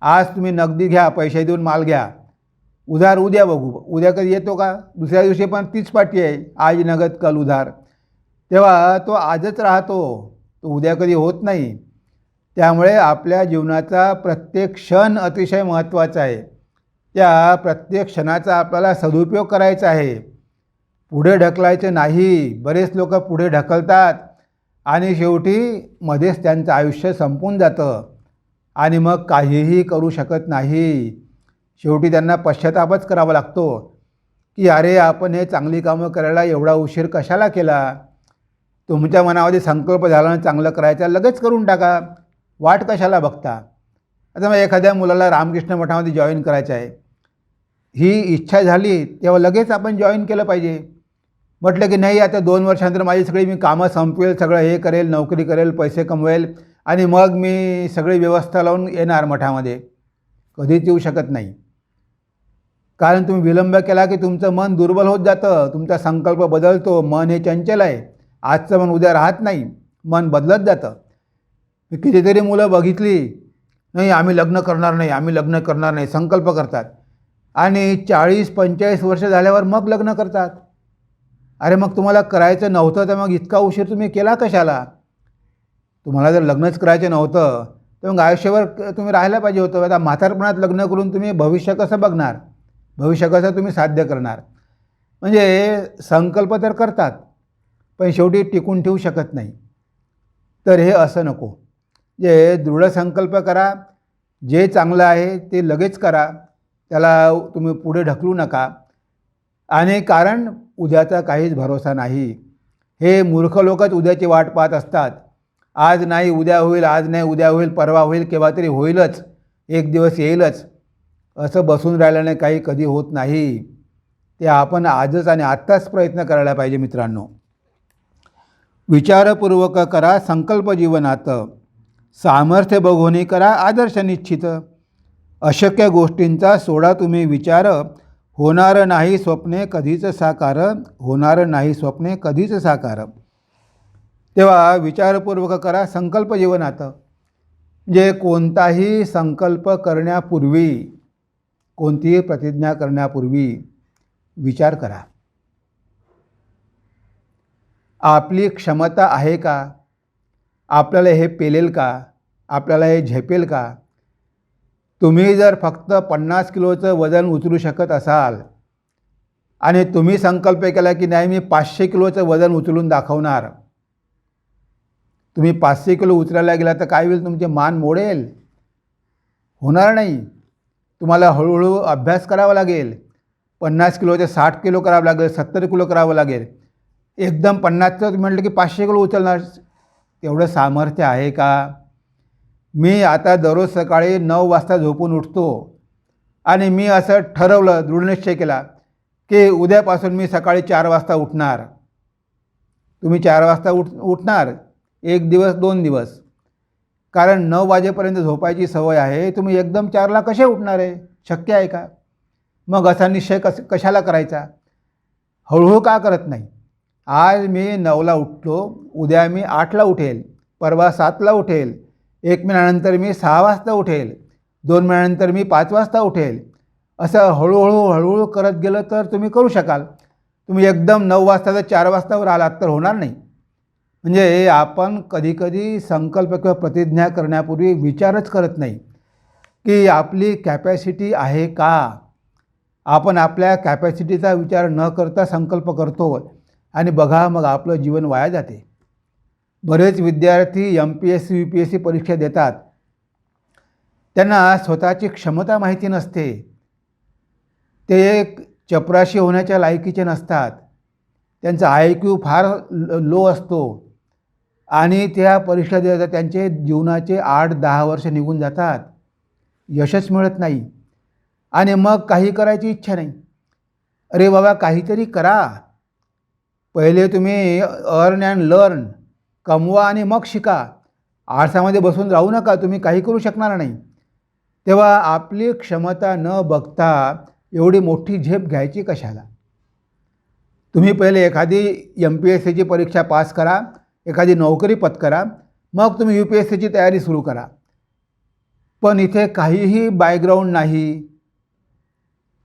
आज तुम्ही नगदी घ्या, पैसे देऊन माल घ्या, उधार उद्या बघू. उद्या कधी येतो का? दुसऱ्या दिवशी पण तीच पाटी आहे, आज नगद कल उधार. तेव्हा तो आजच राहतो, तो उद्या कधी होत नाही. त्यामुळे आपल्या जीवनाचा प्रत्येक क्षण अतिशय महत्त्वाचा आहे. त्या प्रत्येक क्षणाचा आपल्याला सदुपयोग करायचा आहे, पुढे ढकलायचं नाही. बरेच लोक पुढे ढकलतात आणि शेवटी मध्येच त्यांचं आयुष्य संपून जातं आणि मग काहीही करू शकत नाही. शेवटी त्यांना पश्चातापच करावा लागतो की अरे, आपण हे चांगली कामं करायला एवढा उशीर कशाला केला? तुमच्या मनामध्ये संकल्प झाला ना चांगलं करायचा, लगेच करून टाका, वाट कशाला बघता? आता मग एखाद्या मुलाला रामकृष्ण मठामध्ये जॉईन करायचं आहे, ही इच्छा झाली तेव्हा लगेच आपण जॉईन केलं पाहिजे. म्हटलं की नाही, आता 2 वर्षानंतर माझी सगळी मी कामं संपवेल, सगळं हे करेल, नोकरी करेल, पैसे कमवेल आणि मग मी सगळी व्यवस्था लावून येणार मठामध्ये, कधीच येऊ शकत नाही. कारण तुम्ही विलंब केला की तुमचं मन दुर्बल होत जातं, तुमचा संकल्प बदलतो. मन हे चंचल आहे, आजचं मन उद्या राहत नाही, मन बदलत जातं. मी कितीतरी मुलं बघितली, नाही आम्ही लग्न करणार नाही, आम्ही लग्न करणार नाही, संकल्प करतात आणि 40-45 वर्ष झाल्यावर मग लग्न करतात. अरे मग तुम्हाला करायचं नव्हतं तर मग इतका उशीर तुम्ही केला कशाला? तुम्हाला जर लग्नच करायचं नव्हतं तर मग आयुष्यभर तुम्ही राहायला पाहिजे होतं. आता म्हातारपणात लग्न करून तुम्ही भविष्य कसं बघणार? भविष्य कसं तुम्ही साध्य करणार? म्हणजे संकल्प तर करतात पण शेवटी टिकून ठेवू शकत नाही. तर हे असं नको. जे दृढ संकल्प करा, जे चांगलं आहे ते लगेच करा, त्याला तुम्ही पुढे ढकलू नका. आणि कारण उद्याचा काहीच भरोसा नाही. हे मूर्ख लोकच उद्याची वाट पाहत असतात. आज नाही उद्या होईल, आज नाही उद्या होईल, परवा होईल, केव्हा तरी होईलच, एक दिवस येईलच, असं बसून राहिल्याने काही कधी होत नाही. ते आपण आजच आणि आत्ताच प्रयत्न करायला पाहिजे मित्रांनो. विचारपूर्वक करा संकल्प जीवनात, सामर्थ्य बघून करा आदर्श निश्चित. अशक्य गोष्टींचा सोडा तुम्ही विचार, होणार नाही स्वप्ने कधीच साकार, होणार नाही स्वप्ने कधीच साकार. तेव्हा विचारपूर्वक करा संकल्प जीवनात. म्हणजे कोणताही संकल्प करण्यापूर्वी, कोणतीही प्रतिज्ञा करण्यापूर्वी विचार करा. आपली क्षमता आहे का? आपल्याला हे पेलेल का? आपल्याला हे झेपेल का? तुम्ही जर फक्त 50 किलोचं वजन उचलू शकत असाल आणि तुम्ही संकल्प केला की नाही मी 500 किलोचं वजन उचलून दाखवणार, तुम्ही 500 किलो उचलायला गेला तर काय होईल? तुमचे मान मोडेल, होणार नाही. तुम्हाला हळूहळू अभ्यास करावा लागेल. 50 किलो ते 60 किलो करावं लागेल, 70 किलो करावं लागेल. एकदम 50चं म्हटलं की 500 किलो उचलणार. तेवढं सामर्थ्य आहे का? मी आता दररोज सकाळी 9 वाजता झोपून उठतो आणि मी असं ठरवलं, दृढनिश्चय केला की उद्यापासून मी सकाळी 4 वाजता उठणार. तुम्ही 4 वाजता उठणार 1 दिवस 2 दिवस, कारण 9 वाजेपर्यंत झोपायची सवय आहे. तुम्ही एकदम 4ला कसे उठणार आहे? शक्य आहे का? मग असा निश्चय कशाला करायचा? हळूहळू का करत नाही? आज मी 9ला उठतो, उद्या मी 8ला उठेल, परवा 7ला उठेल, 1 महिन्यानंतर मी 6 वाजता उठेल, 2 महिन्यानंतर मी 5 वाजता उठेल. असं हळूहळू करत गेलं तर तुम्ही करू शकाल. तुम्ही एकदम 9 वाजता जर 4 वाजतावर आलात तर होणार नाही. म्हणजे आपण कधीकधी संकल्प किंवा प्रतिज्ञा करण्यापूर्वी विचारच करत नाही की आपली कॅपॅसिटी आहे का. आपण आपल्या कॅपॅसिटीचा विचार न करता संकल्प करतो आणि बघा मग आपलं जीवन वाया जाते. बरेच विद्यार्थी MPSC UPSC परीक्षा देतात. त्यांना स्वतःची क्षमता माहिती नसते. ते एक चपराशी होण्याच्या लायकीचे नसतात. त्यांचा IQ फार लो असतो आणि त्या परीक्षा देतात. त्यांचे जीवनाचे 8-10 वर्ष निघून जातात, यशच मिळत नाही आणि मग काही करायची इच्छा नाही. अरे बाबा, काहीतरी करा. पहिले तुम्ही अर्न अँड लर्न, कमवा आणि मग शिका. आळसामध्ये बसून राहू नका, तुम्ही काही करू शकणार नाही. तेव्हा आपली क्षमता न बघता एवढी मोठी झेप घ्यायची कशाला? तुम्ही पहिले एखादी MPSCची परीक्षा पास करा, एखादी नोकरी पत्करा, मग तुम्ही UPSCची तयारी सुरू करा. पण इथे काहीही बॅकग्राऊंड नाही,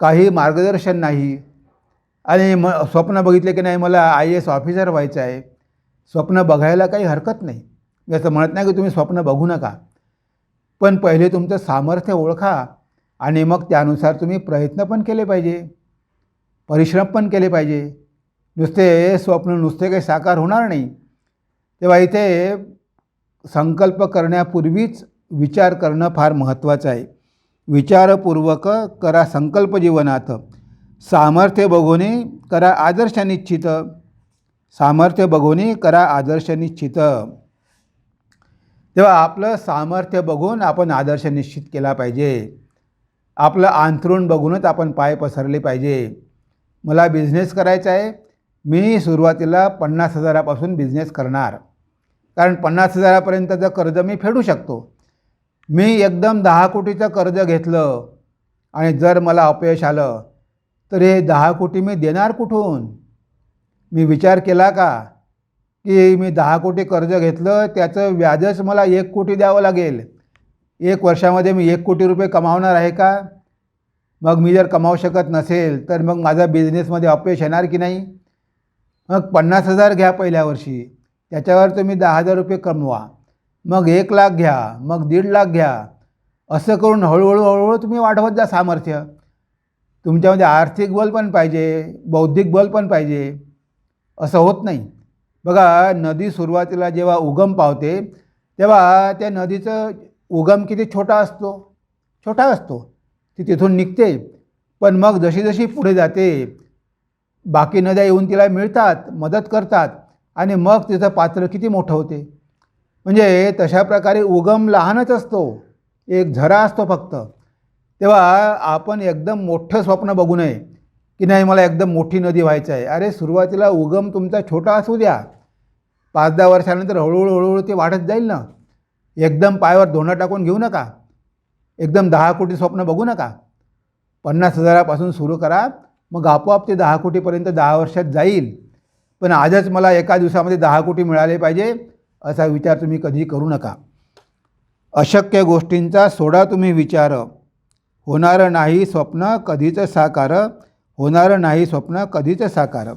काही मार्गदर्शन नाही आणि स्वप्न बघितले की नाही मला IAS ऑफिसर व्हायचं आहे. स्वप्न बघायला काही हरकत नाही. मी असं म्हणत नाही की तुम्ही स्वप्न बघू नका, पण पहिले तुमचं सामर्थ्य ओळखा आणि मग त्यानुसार तुम्ही प्रयत्न पण केले पाहिजे, परिश्रम पण केले पाहिजे. नुसते स्वप्न नुसते काही साकार होणार नाही. तेव्हा इथे संकल्प करण्यापूर्वीच विचार करणं फार महत्त्वाचं आहे. विचारपूर्वक करा संकल्प जीवनात, सामर्थ्य बघूनी करा आदर्श निश्चित. सामर्थ्य बघूनी करा आदर्श निश्चित. तेव्हा आपलं सामर्थ्य बघून आपण आदर्श निश्चित केला पाहिजे. आपलं अंथरूण बघूनच आपण पाय पसरले पाहिजे. मला बिझनेस करायचा आहे, मी सुरुवातीला 50,000पासून बिझनेस करणार, कारण 50,000पर्यंतचं कर्ज मी फेडू शकतो. मी एकदम 10 कोटीचं कर्ज घेतलं आणि जर मला अपयश आलं तर हे 10 कोटी मी देणार कुठून? मी विचार केला का की मी 10 कोटी कर्ज घेतलं, त्याचं व्याजच मला 1 कोटी द्यावं लागेल. 1 वर्षामध्ये मी 1 कोटी रुपये कमावणार आहे का? मग मी जर कमावू शकत नसेल तर मग माझा बिझनेसमध्ये अपयश येणार की नाही? मग 50,000 घ्या पहिल्या वर्षी, त्याच्यावर तुम्ही 10,000 रुपये कमवा, मग 1 लाख घ्या, मग 1.5 लाख घ्या. असं करून हळूहळू तुम्ही वाढवत जा सामर्थ्य. तुमच्यामध्ये आर्थिक बल पण पाहिजे, बौद्धिक बल पण पाहिजे. असं होत नाही. बघा, नदी सुरुवातीला जेव्हा उगम पावते तेव्हा त्या नदीचं उगम किती छोटा असतो. ती तिथून निघते, पण मग जशी जशी पुढे जाते बाकी नद्या येऊन तिला मिळतात, मदत करतात आणि मग तिचं पात्र किती मोठं होते. म्हणजे तशा प्रकारे उगम लहानच असतो, एक झरा असतो फक्त. तेव्हा आपण एकदम मोठं स्वप्न बघू नये की नाही मला एकदम मोठी नदी व्हायचं आहे. अरे, सुरुवातीला उगम तुमचा छोटा असू द्या, 5-10 वर्षानंतर हळूहळू ते वाढत जाईल ना. एकदम पायावर धोंडा टाकून घेऊ नका, एकदम 10 कोटी स्वप्न बघू नका. 50,000पासून सुरू करा, मग आपोआप ते 10 कोटीपर्यंत 10 वर्षात जाईल. पण आजच मला एका दिवसामध्ये 10 कोटी मिळाले पाहिजे असा विचार तुम्ही कधी करू नका. अशक्य गोष्टींचा सोडा तुम्ही विचार, होणारं नाही स्वप्न कधीच साकार, होणारं नाही स्वप्न कधीच साकार.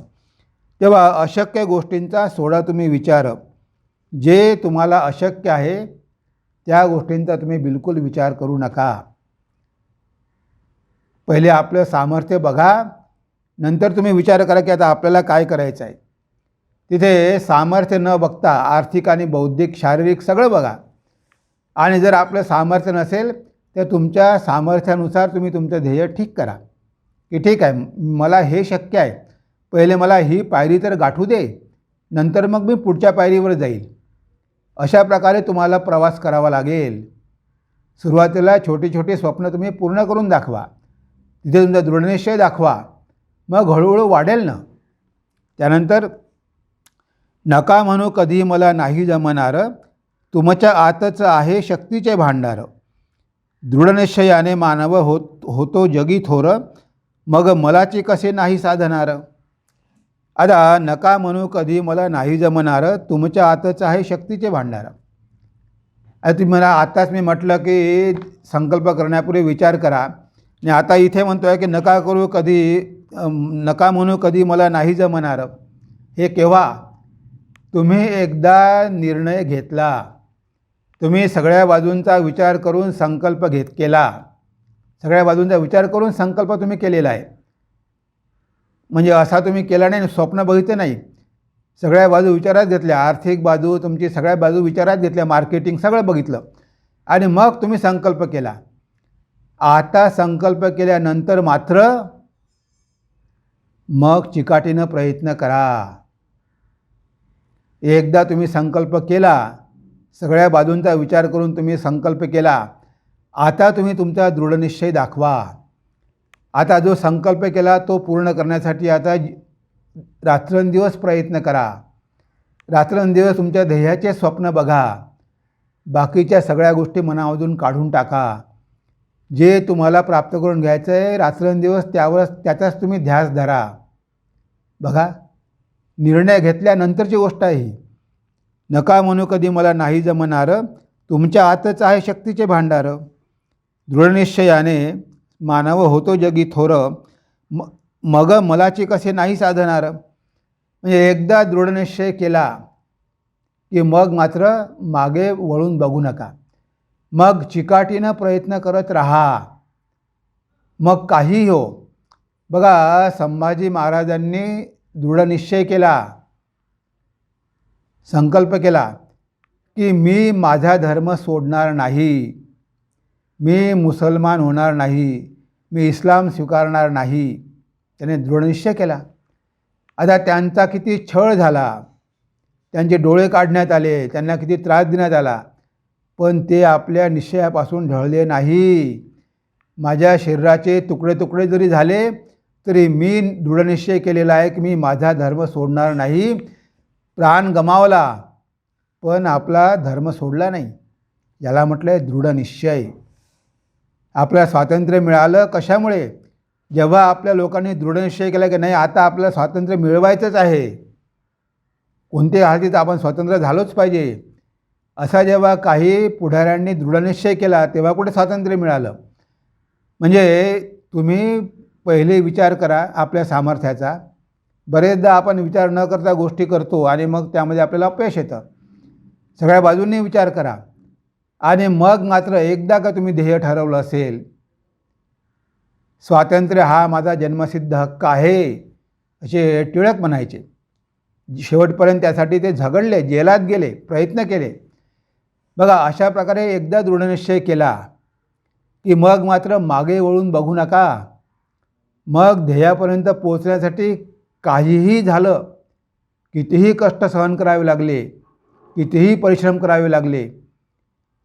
तेव्हा अशक्य गोष्टींचा सोडा तुम्ही विचार. जे तुम्हाला अशक्य आहे त्या गोष्टींचा तुम्ही बिलकुल विचार करू नका. पहिले आपलं सामर्थ्य बघा, नंतर तुम्ही विचार करा की आता आपल्याला काय करायचं आहे. तिथे सामर्थ्य न बघता आर्थिक आणि बौद्धिक शारीरिक सगळं बघा. आणि जर आपलं सामर्थ्य नसेल तर तुमच्या सामर्थ्यानुसार तुम्ही तुमचं ध्येय ठीक करा की ठीक आहे, मला हे शक्य आहे, पहिले मला ही पायरी तर गाठू दे, नंतर मग मी पुढच्या पायरीवर जाईल. अशा प्रकारे तुम्हाला प्रवास करावा लागेल. सुरुवातीला छोटी छोटी स्वप्न तुम्ही पूर्ण करून दाखवा, तिथे तुमचा दृढनिश्चय दाखवा, मग हळूहळू वाढेल ना. त्यानंतर नका म्हणू कधी मला नाही जमणार, तुमच्या आतच आहे शक्तीचे भांडार. दृढनिश्चयाने मानव होतो जगी थोर, मग मलाची कसे नाही साधणार. आता नका म्हणू कधी मला नाही जमणार, तुमच्या आतच आहे शक्तीचे भांडार. आता तुम्ही मला आताच मी म्हटलं की संकल्प करण्यापूर्वी विचार करा, आणि आता इथे म्हणतो आहे की नका म्हणू कधी मला नाही जमणार. हे केव्हा? तुम्ही एकदा निर्णय घेतला, तुम्ही सगळ्या बाजूंचा विचार करून संकल्प केला, सगळ्या बाजूंचा विचार करून संकल्प तुम्ही केलेला आहे. म्हणजे असा तुम्ही केला नाही, स्वप्न बघितले नाही, सगळ्या बाजू विचारात घेतल्या, आर्थिक बाजू तुमची सगळ्या बाजू विचारात घेतल्या, मार्केटिंग सगळं बघितलं, आणि मग तुम्ही संकल्प केला. आता संकल्प केल्यानंतर मात्र मग चिकाटीनं प्रयत्न करा. एकदा तुम्ही संकल्प केला, सगळ्या बाजूंचा विचार करून तुम्ही संकल्प केला, आता तुम्ही तुमचा दृढनिश्चय दाखवा. आता जो संकल्प केला तो पूर्ण करण्यासाठी आता रात्रंदिवस प्रयत्न करा. रात्रंदिवस तुमच्या ध्येयाचे स्वप्न बघा, बाकीच्या सगळ्या गोष्टी मनामधून काढून टाका. जे तुम्हाला प्राप्त करून घ्यायचं आहे रात्रंदिवस त्याचाच तुम्ही ध्यास धरा. बघा, निर्णय घेतल्यानंतरची गोष्ट आहे ही. नका म्हणू कधी मला नाही जमणार, तुमच्या आतच आहे शक्तीचे भांडार. दृढनिश्चयाने मानव होतो जगी थोर, मग मलाची कसे नाही साधणार. म्हणजे एकदा दृढनिश्चय केला की मग मात्र मागे वळून बघू नका, मग चिकाटीनं प्रयत्न करत राहा. मग काहीही हो. बघा, संभाजी महाराजांनी दृढनिश्चय केला, संकल्प केला की मी माझा धर्म सोडणार नाही, मी मुसलमान होणार नाही, मी इस्लाम स्वीकारणार नाही. त्याने दृढनिश्चय केला. आता त्यांचा किती छळ झाला, त्यांचे डोळे काढण्यात आले, त्यांना किती त्रास देण्यात आला, पण ते आपल्या निश्चयापासून ढळले नाही. माझ्या शरीराचे तुकडे तुकडे जरी झाले तरी मी दृढनिश्चय केलेला आहे की मी माझा धर्म सोडणार नाही. प्राण गमावला पण आपला धर्म सोडला नाही. याला म्हटलं आहे दृढनिश्चय. आपल्याला स्वातंत्र्य मिळालं कशामुळे? जेव्हा आपल्या लोकांनी दृढनिश्चय केला की नाही आता आपल्याला स्वातंत्र्य मिळवायचंच आहे, कोणत्याही हालतीत आपण स्वतंत्र झालोच पाहिजे, असा जेव्हा काही पुढाऱ्यांनी दृढनिश्चय केला तेव्हा कुठे स्वातंत्र्य मिळालं. म्हणजे तुम्ही पहिले विचार करा आपल्या सामर्थ्याचा. बरेचदा आपण विचार न करता गोष्टी करतो आणि मग त्यामध्ये आपल्याला अपयश येतं. सगळ्या बाजूंनी विचार करा आणि मग मात्र एकदा का तुम्ही ध्येय ठरवलं असेल, स्वातंत्र्य हा माझा जन्मसिद्ध हक्क आहे असे टिळक म्हणायचे, शेवटपर्यंत त्यासाठी ते झगडले, जेलात गेले, प्रयत्न केले. बघा, अशा प्रकारे एकदा दृढनिश्चय केला की मग मात्र मागे वळून बघू नका. मग ध्येयापर्यंत पोहोचण्यासाठी काहीही झालं, कितीही कष्ट सहन करावे लागले, कितीही परिश्रम करावे लागले,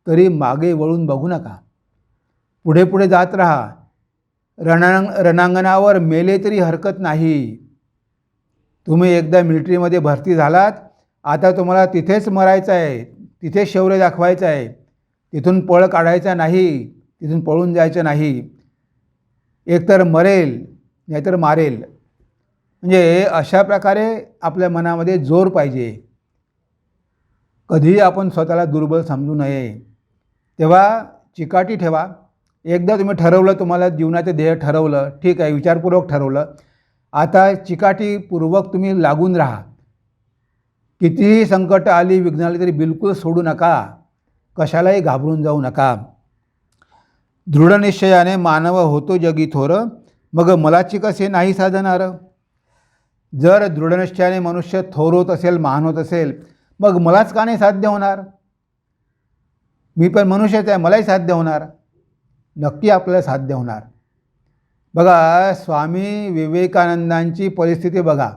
तरी मागे वळून बघू नका. पुढे पुढे जात राहा. रणांगणावर मेले तरी हरकत नाही. तुम्ही एकदा मिलिटरीमध्ये भरती झालात, आता तुम्हाला तिथेच मरायचं आहे, तिथेच शौर्य दाखवायचं आहे, तिथून पळ काढायचा नाही, तिथून पळून जायचं नाही. एकतर मरेल नाहीतर मारेल. म्हणजे अशा प्रकारे आपल्या मनामध्ये जोर पाहिजे. कधीही आपण स्वतःला दुर्बल समजू नये. तेव्हा चिकाटी ठेवा. एकदा तुम्ही ठरवलं, तुम्हाला जीवनाचे ध्येय ठरवलं, ठीक आहे, विचारपूर्वक ठरवलं, आता चिकाटीपूर्वक तुम्ही लागून राहा. कितीही संकट आली, विघ्न आली तरी बिलकुल सोडू नका, कशालाही घाबरून जाऊ नका. दृढनिश्चयाने मानव होतो जगी थोर, मग मलाची कसे नाही साधणार. जर दृढनिश्चयाने मनुष्य थोर होत असेल, महान होत असेल, मग मलाच का नाही साध्य होणार? मी पण मनुष्यच आहे, मलाही साध्य होणार. नक्की आपल्याला साध्य होणार. बघा, स्वामी विवेकानंदांची परिस्थिती बघा.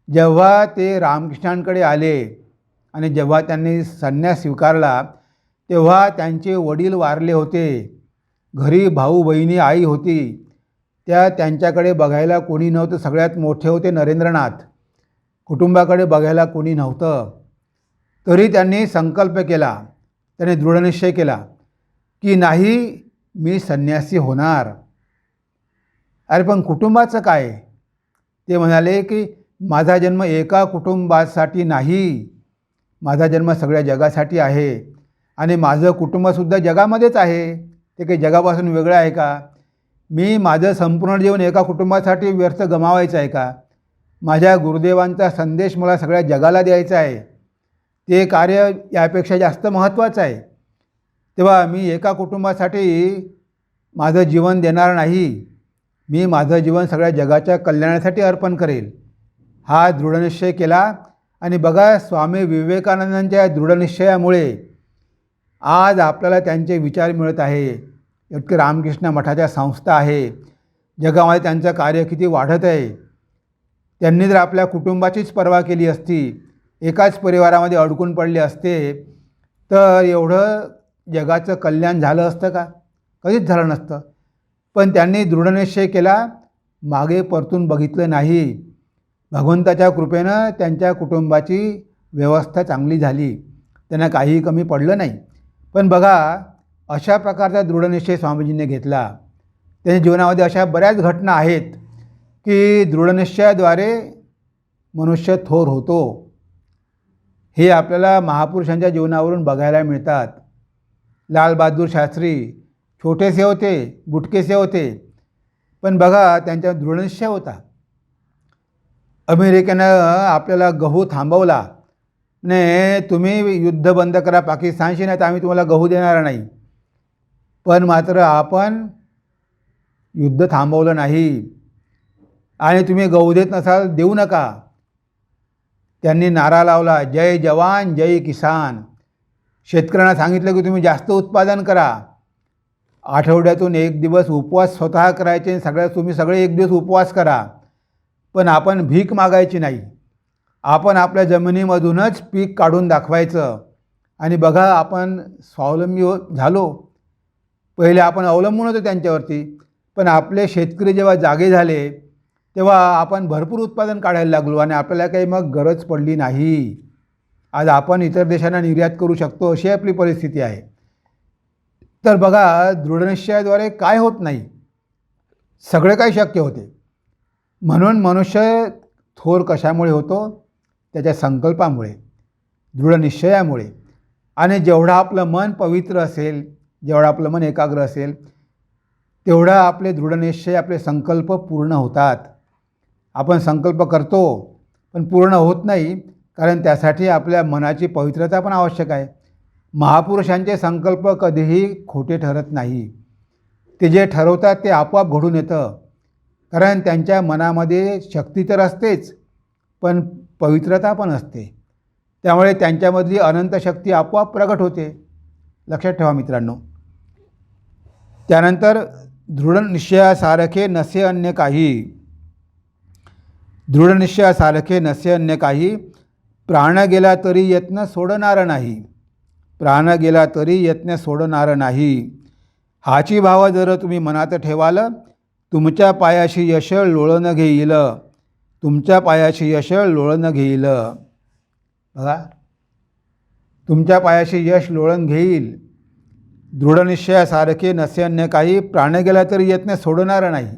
जेव्हा ते रामकृष्णांकडे आले आणि जेव्हा त्यांनी संन्यास स्वीकारला, तेव्हा त्यांचे वडील वारले होते. घरी भाऊ बहिणी आई होती. त्यांच्याकडे बघायला कोणी नव्हतं. सगळ्यात मोठे होते नरेंद्रनाथ. कुटुंबाकडे बघायला कोणी नव्हतं. तरी त्यांनी संकल्प केला, त्यांनी दृढनिश्चय केला की नाही, मी संन्यासी होणार. अरे पण कुटुंबाचं काय? ते म्हणाले की माझा जन्म एका कुटुंबासाठी नाही, माझा जन्म सगळ्या जगासाठी आहे आणि माझं कुटुंबसुद्धा जगामध्येच आहे. ते काही जगापासून वेगळं आहे का? मी माझं संपूर्ण जीवन एका कुटुंबासाठी व्यर्थ गमावायचं आहे का? माझ्या गुरुदेवांचा संदेश मला सगळ्या जगाला द्यायचा आहे. ते कार्य यापेक्षा जास्त महत्त्वाचं आहे. तेव्हा मी एका कुटुंबासाठी माझं जीवन देणार नाही. मी माझं जीवन सगळ्या जगाच्या कल्याणासाठी अर्पण करेल. हा दृढनिश्चय केला आणि बघा, स्वामी विवेकानंदांच्या दृढनिश्चयामुळे आज आपल्याला त्यांचे विचार मिळत आहे. इतके रामकृष्ण मठाच्या संस्था आहे, जगामध्ये त्यांचं कार्य किती वाढत आहे. त्यांनी जर आपल्या कुटुंबाचीच पर्वा केली असती, एकाच परिवारामध्ये अडकून पडले असते, तर एवढं जगाचं कल्याण झालं असतं का? कधीच झालं नसतं. पण त्यांनी दृढनिश्चय केला, मागे परतून बघितलं नाही. भगवंताच्या कृपेनं त्यांच्या कुटुंबाची व्यवस्था चांगली झाली, त्यांना काहीही कमी पडलं नाही. पण बघा, अशा प्रकारचा दृढनिश्चय स्वामीजींनी घेतला. त्यांच्या जीवनामध्ये अशा बऱ्याच घटना आहेत की दृढनिश्चयाद्वारे मनुष्य थोर होतो. हे आपल्याला महापुरुषांच्या जीवनावरून बघायला मिळतात. लालबहादूर शास्त्री छोटेसे होते, बुटकेसे होते, पण बघा त्यांचा दृढनिश्चय होता. अमेरिकेनं आपल्याला गहू थांबवला, ने तुम्ही युद्ध बंद करा पाकिस्तानशी, नाही तर आम्ही तुम्हाला गहू देणार नाही. पण मात्र आपण युद्ध थांबवलं नाही आणि तुम्ही गहू देत नसाल, देऊ नका. त्यांनी नारा लावला, जय जवान जय किसान. शेतकऱ्यांना सांगितलं की तुम्ही जास्त उत्पादन करा. आठवड्यातून एक दिवस उपवास स्वतः करायचे, तुम्ही सगळे एक दिवस उपवास करा. पण आपण भीक मागायची नाही. आपण आपल्या जमिनीमधूनच पीक काढून दाखवायचं. आणि बघा, आपण स्वावलंबी झालो. पहिले आपण अवलंबून होतो त्यांच्यावरती, पण आपले शेतकरी जेव्हा जागे झाले तेव्हा आपण भरपूर उत्पादन काढायला लागलो आणि आपल्याला काही मग गरज पडली नाही. आज आपण इतर देशांना निर्यात करू शकतो, अशी आपली परिस्थिती आहे. तर बघा, दृढनिश्चयाद्वारे काय होत नाही, सगळे काही शक्य होते. म्हणून मनुष्य थोर कशामुळे होतो? त्याच्या संकल्पामुळे, दृढनिश्चयामुळे. आणि जेवढं आपलं मन पवित्र असेल, जेवढं आपलं मन एकाग्र असेल, तेवढं आपले दृढनिश्चय, आपले संकल्प पूर्ण होतात. आपण संकल्प करतो पण पूर्ण होत नाही, कारण त्यासाठी आपल्या मनाची पवित्रता पण आवश्यक आहे. महापुरुषांचे संकल्प कधीही खोटे ठरत नाही. ते जे ठरवतात ते आपोआप घडून येतं, कारण त्यांच्या मनामध्ये शक्ती तर असतेच, पण पवित्रता पण असते. त्यामुळे त्यांच्यामधली अनंत शक्ती आपोआप प्रगट होते. लक्षात ठेवा मित्रांनो. त्यानंतर दृढनिश्चयासारखे नसे अन्य काही. दृढनिश्चयासारखे नसे अन्य काही, प्राण गेला तरी यत्न सोडणार नाही. प्राण गेला तरी यत्न सोडणार नाही. हाची भाव जर तुम्ही मनात ठेवाल, तुमच्या पायाशी यश लोळण घेईल. तुमच्या पायाशी यश लोळण घेईल. बघा, तुमच्या पायाशी यश लोळण घेईल. दृढनिश्चयासारखे नसे अन्य काही, प्राण गेला तरी यत्न सोडणार नाही.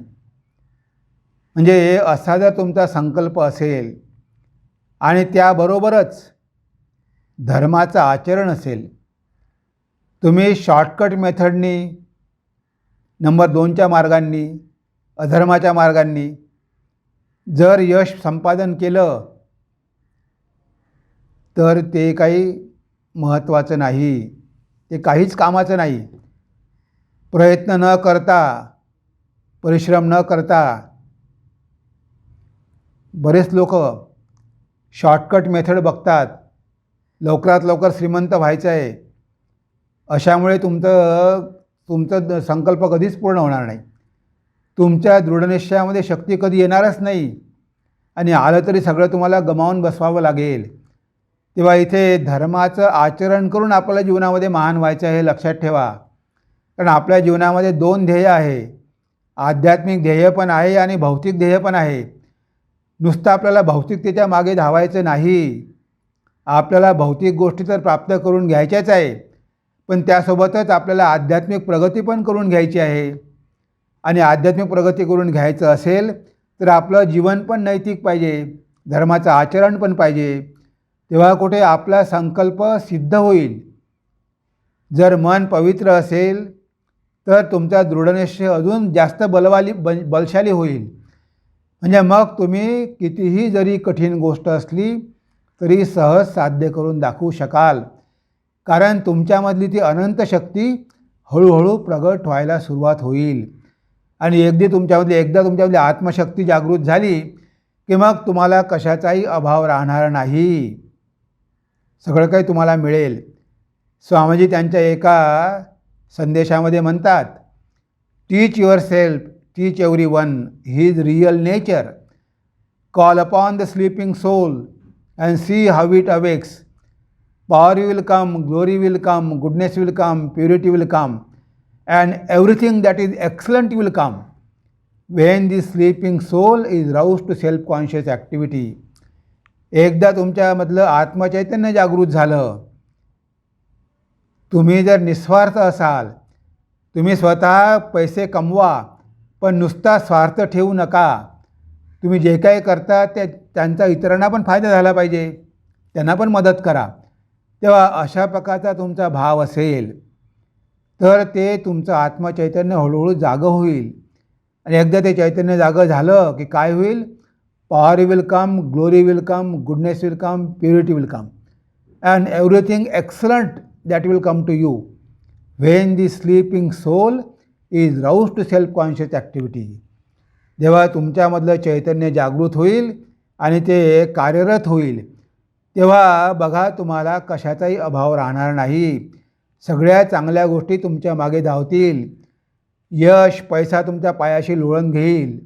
म्हणजे असा जर तुमचा संकल्प असेल आणि त्याबरोबरच धर्माचं आचरण असेल, तुम्ही शॉर्टकट मेथडनी, नंबर 2च्या मार्गांनी, अधर्माच्या मार्गांनी जर यश संपादन केलं तर ते काही महत्त्वाचं नाही, ते काहीच कामाचं नाही. प्रयत्न न करता, परिश्रम न करता बरेच लोक शॉर्टकट मेथड बघतात. लवकरात लवकर श्रीमंत व्हायचं आहे, अशामुळे तुमचा संकल्प कधीच पूर्ण होणार नाही. तुमच्या दृढनिश्चयामध्ये शक्ती कधी येणारच नाही आणि आलं तरी सगळं तुम्हाला गमावून बसवावं लागेल. तेव्हा इथे धर्माचं आचरण करून आपल्याला जीवनामध्ये महान व्हायचं आहे हे लक्षात ठेवा. कारण आपल्या जीवनामध्ये 2 ध्येय आहे. आध्यात्मिक ध्येय पण आहे आणि भौतिक ध्येय पण आहे. नुसतं आपल्याला भौतिकतेच्या मागे धावायचं नाही. आपल्याला भौतिक गोष्टी तर प्राप्त करून घ्यायच्याच आहे, पण त्यासोबतच आपल्याला आध्यात्मिक प्रगती पण करून घ्यायची आहे. आणि आध्यात्मिक प्रगती करून घ्यायचं असेल तर आपलं जीवन पण नैतिक पाहिजे, धर्माचं आचरण पण पाहिजे. तेव्हा कुठे आपला संकल्प सिद्ध होईल. जर मन पवित्र असेल तर तुमचा दृढनिश्चय अजून जास्त बलशाली होईल. म्हणजे मग तुम्ही कितीही जरी कठीण गोष्ट असली तरी सहज साध्य करून दाखवू शकाल. कारण तुमच्यामधली ती अनंत शक्ती हळूहळू प्रगट व्हायला सुरुवात होईल. आणि एकदा तुमच्यामधली आत्मशक्ती जागृत झाली की मग तुम्हाला कशाचाही अभाव राहणार नाही. सगळं काही तुम्हाला मिळेल. स्वामीजी त्यांच्या एका संदेशामध्ये म्हणतात, teach yourself, teach everyone his real nature, call upon the sleeping soul and see how it awakes. Power will come, glory will come, goodness will come, purity will come, and everything that is excellent will come when the sleeping soul is roused to self-conscious activity. एकदा तुमच्यामधलं आत्मचैतन्य जागृत झालं, तुम्ही जर निस्वार्थ असाल, तुम्ही स्वतः पैसे कमवा पण नुसता स्वार्थ ठेवू नका. तुम्ही जे काही करता त्यांचा इतरांना पण फायदा झाला पाहिजे, त्यांना पण मदत करा. तेव्हा अशा प्रकारचा तुमचा भाव असेल तर ते तुमचं आत्मचैतन्य हळूहळू जागं होईल. आणि एकदा ते चैतन्य जागं झालं की काय होईल? Power will come, glory will come, goodness will come, purity will come, and everything excellent that will come to you when the sleeping soul is roused to self conscious activity. जेव्हा तुमच्यामधलं चैतन्य जागृत होईल आणि ते कार्यरत होईल तेव्हा बघा तुम्हाला कशाचाही अभाव राहणार नाही. सगळ्या चांगल्या गोष्टी तुमच्या मागे धावतील. यश, पैसा तुमच्या पायाशी लोळण घेईल.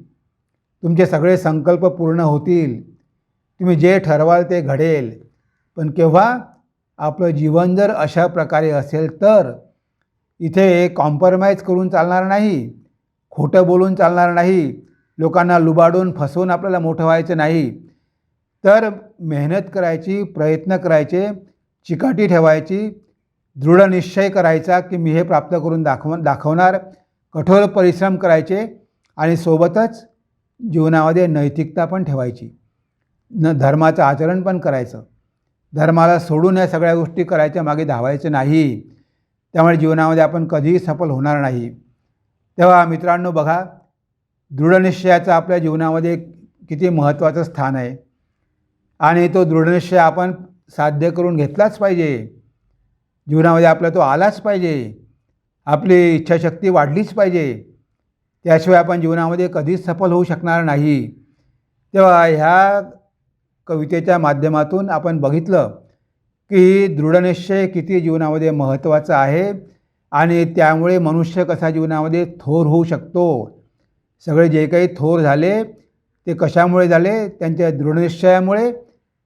तुमचे सगळे संकल्प पूर्ण होतील. तुम्ही जे ठरवाल ते घडेल. पण केव्हा? आपलं जीवन जर अशा प्रकारे असेल तर. इथे कॉम्प्रोमाइज करून चालणार नाही, खोटं बोलून चालणार नाही, लोकांना लुबाडून फसवून आपल्याला मोठं व्हायचं नाही. तर मेहनत करायची, प्रयत्न करायचे, चिकाटी ठेवायची, दृढ निश्चय करायचा की मी हे प्राप्त करून दाखवणार, कठोर परिश्रम करायचे आणि सोबतच जीवनामध्ये नैतिकता पण ठेवायची, धर्माचं आचरण पण करायचं. धर्माला सोडून या सगळ्या गोष्टी करायच्या मागे धावायचं नाही. त्यामुळे जीवनामध्ये आपण कधीही सफल होणार नाही. तेव्हा मित्रांनो बघा, दृढनिश्चयाचं आपल्या जीवनामध्ये किती महत्त्वाचं स्थान आहे आणि तो दृढनिश्चय आपण साध्य करून घेतलाच पाहिजे. जीवनामध्ये आपला तो आलाच पाहिजे. आपली इच्छाशक्ती वाढलीच पाहिजे. त्याशिवाय आपण जीवनामध्ये कधीच सफल होऊ शकणार नाही. तेव्हा ह्या कवितेच्या माध्यमातून आपण बघितलं की दृढनिश्चय किती जीवनामध्ये महत्त्वाचा आहे आणि त्यामुळे मनुष्य कसा जीवनामध्ये थोर होऊ शकतो. सगळे जे काही थोर झाले ते कशामुळे झाले? त्यांच्या दृढनिश्चयामुळे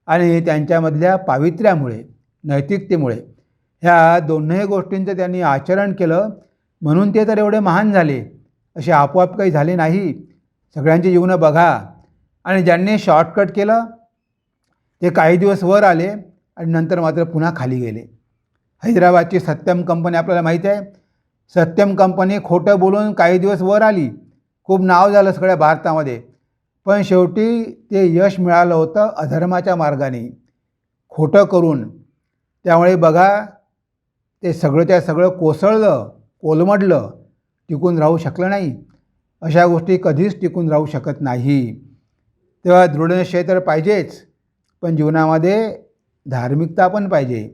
आणि त्यांच्यामधल्या पावित्र्यामुळे, नैतिकतेमुळे. ह्या दोन्ही गोष्टींचं त्यांनी आचरण केलं म्हणून ते तर एवढे महान झाले. असे आपोआप काही झाले नाही. सगळ्यांची जीवनं बघा. आणि ज्यांनी शॉर्टकट केलं ते काही दिवस वर आले आणि नंतर मात्र पुन्हा खाली गेले. हैदराबादची सत्यम कंपनी आपल्याला माहीत आहे. सत्यम कंपनी खोटं बोलून काही दिवस वर आली, खूप नाव झालं सगळ्या भारतामध्ये, पण शेवटी ते यश मिळालं होतं अधर्माच्या मार्गाने, खोटं करून. त्यामुळे बघा ते सगळंच्या सगळं कोसळलं, कोलमडलं, टिकून राहू शकलं नाही. अशा गोष्टी कधीच टिकून राहू शकत नाही. तेव्हा दृढनिश्चय तर पाहिजेच, पण जीवनामध्ये धार्मिकता पण पाहिजे,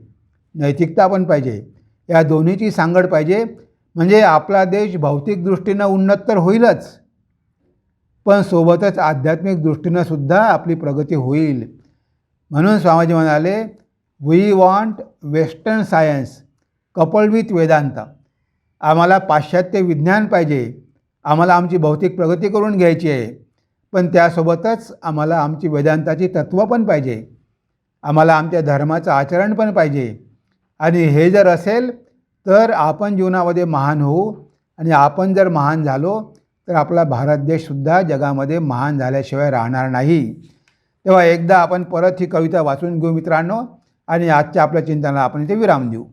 नैतिकता पण पाहिजे. या दोन्हीची सांगड पाहिजे. म्हणजे आपला देश भौतिक दृष्टीनं उन्नत तर होईलच, पण सोबतच आध्यात्मिक दृष्टीनं सुद्धा आपली प्रगती होईल. म्हणून स्वामीजी म्हणाले, we want western science coupled with Vedanta. आम्हाला पाश्चात्य विज्ञान पाहिजे, आम्हाला आमची भौतिक प्रगती करून घ्यायची आहे, पण त्यासोबतच आम्हाला आमची वेदांताची तत्त्व पण पाहिजे, आम्हाला आमच्या धर्माचं आचरण पण पाहिजे. आणि हे जर असेल तर आपण जीवनामध्ये महान होऊ. आणि आपण जर महान झालो तर आपला भारत देशसुद्धा जगामध्ये महान झाल्याशिवाय राहणार नाही. तेव्हा एकदा आपण परत ही कविता वाचून घेऊ मित्रांनो, आणि आजच्या आपल्या चिंतनाला आपण इथे विराम देऊ.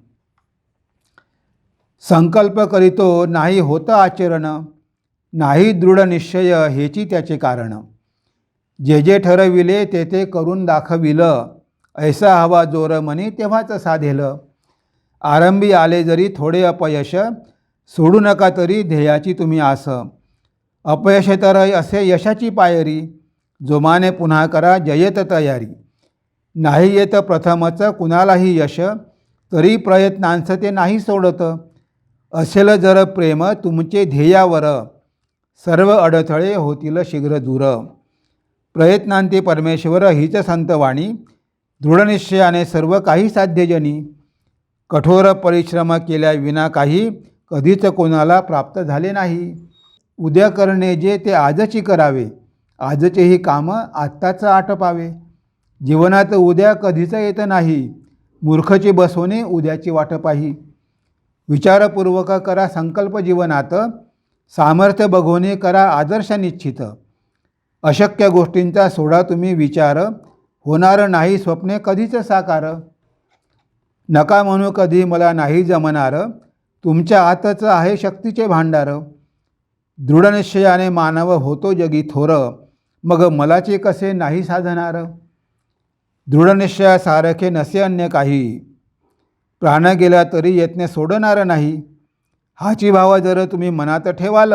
संकल्प करीतो नाही होतं आचरण, नाही दृढ निश्चय हेची त्याचे कारण. जे जे ठरविले ते ते करून दाखविलं, ऐसा हवा जोर मनी तेव्हाच साधेल. आरंभी आले जरी थोडे अपयश, सोडू नका तरी ध्येयाची तुम्ही आस. अपयश तर असे यशाची पायरी, जोमाने पुन्हा करा जयत तयारी. नाही येत प्रथमच कुणालाही यश, तरी प्रयत्नांचं ते नाही सोडत. असेल जर प्रेम तुमचे ध्येयावर, सर्व अडथळे होतील शीघ्र दूर. प्रयत्नांती परमेश्वर हीच संतवाणी, दृढनिश्चयाने सर्व काही साध्यजनी. कठोर परिश्रम केल्या विना काही, कधीच कोणाला प्राप्त झाले नाही. उद्या करणे जे ते आजची करावे, आजचेही कामं आत्ताच आटपावे. जीवनात उद्या कधीच येत नाही, मूर्खची बसवणे उद्याची वाट पाही. विचारपूर्वक करा संकल्प जीवनात, सामर्थ्य बघवणे करा आदर्श निश्चित. अशक्य गोष्टींचा सोडा तुम्ही विचार, होणार नाही स्वप्ने कधीच साकार. नका म्हणू कधी मला नाही जमणार, तुमच्या आतच आहे शक्तीचे भांडार. दृढनिश्चयाने मानव होतो जगी थोर, मग मलाचे कसे नाही साधणार. दृढनिश्चयासारखे नसे अन्य काही, प्राण गेला तरी यत्न सोडणार नाही. हाची भाव जर तुम्ही मनात ठेवाल,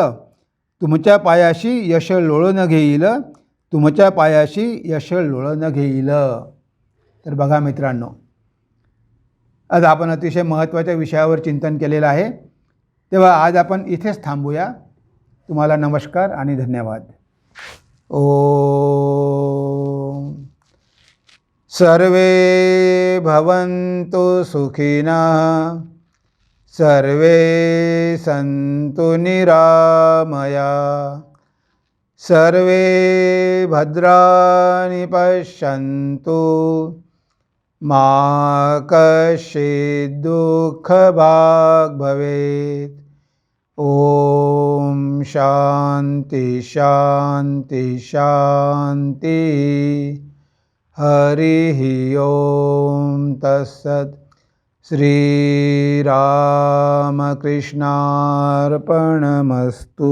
तुमच्या पायाशी यश लोळण घेईल, तुमच्या पायाशी यश लोळण घेईल. तर बघा मित्रांनो, आज आपण अतिशय महत्त्वाच्या विषयावर चिंतन केलेलं आहे. तेव्हा आज आपण इथेच थांबूया. तुम्हाला नमस्कार आणि धन्यवाद. ओम सर्वे भवन्तु सुखिनः, सर्वे सन्तु निरामया, सर्वे भद्राणि पश्यन्तु, मा कश्चित् दुःखभाग् भवेत्. ओम शांति शांति शांति. हरि ओम तत्सत्. श्री रामकृष्णार्पणमस्तु.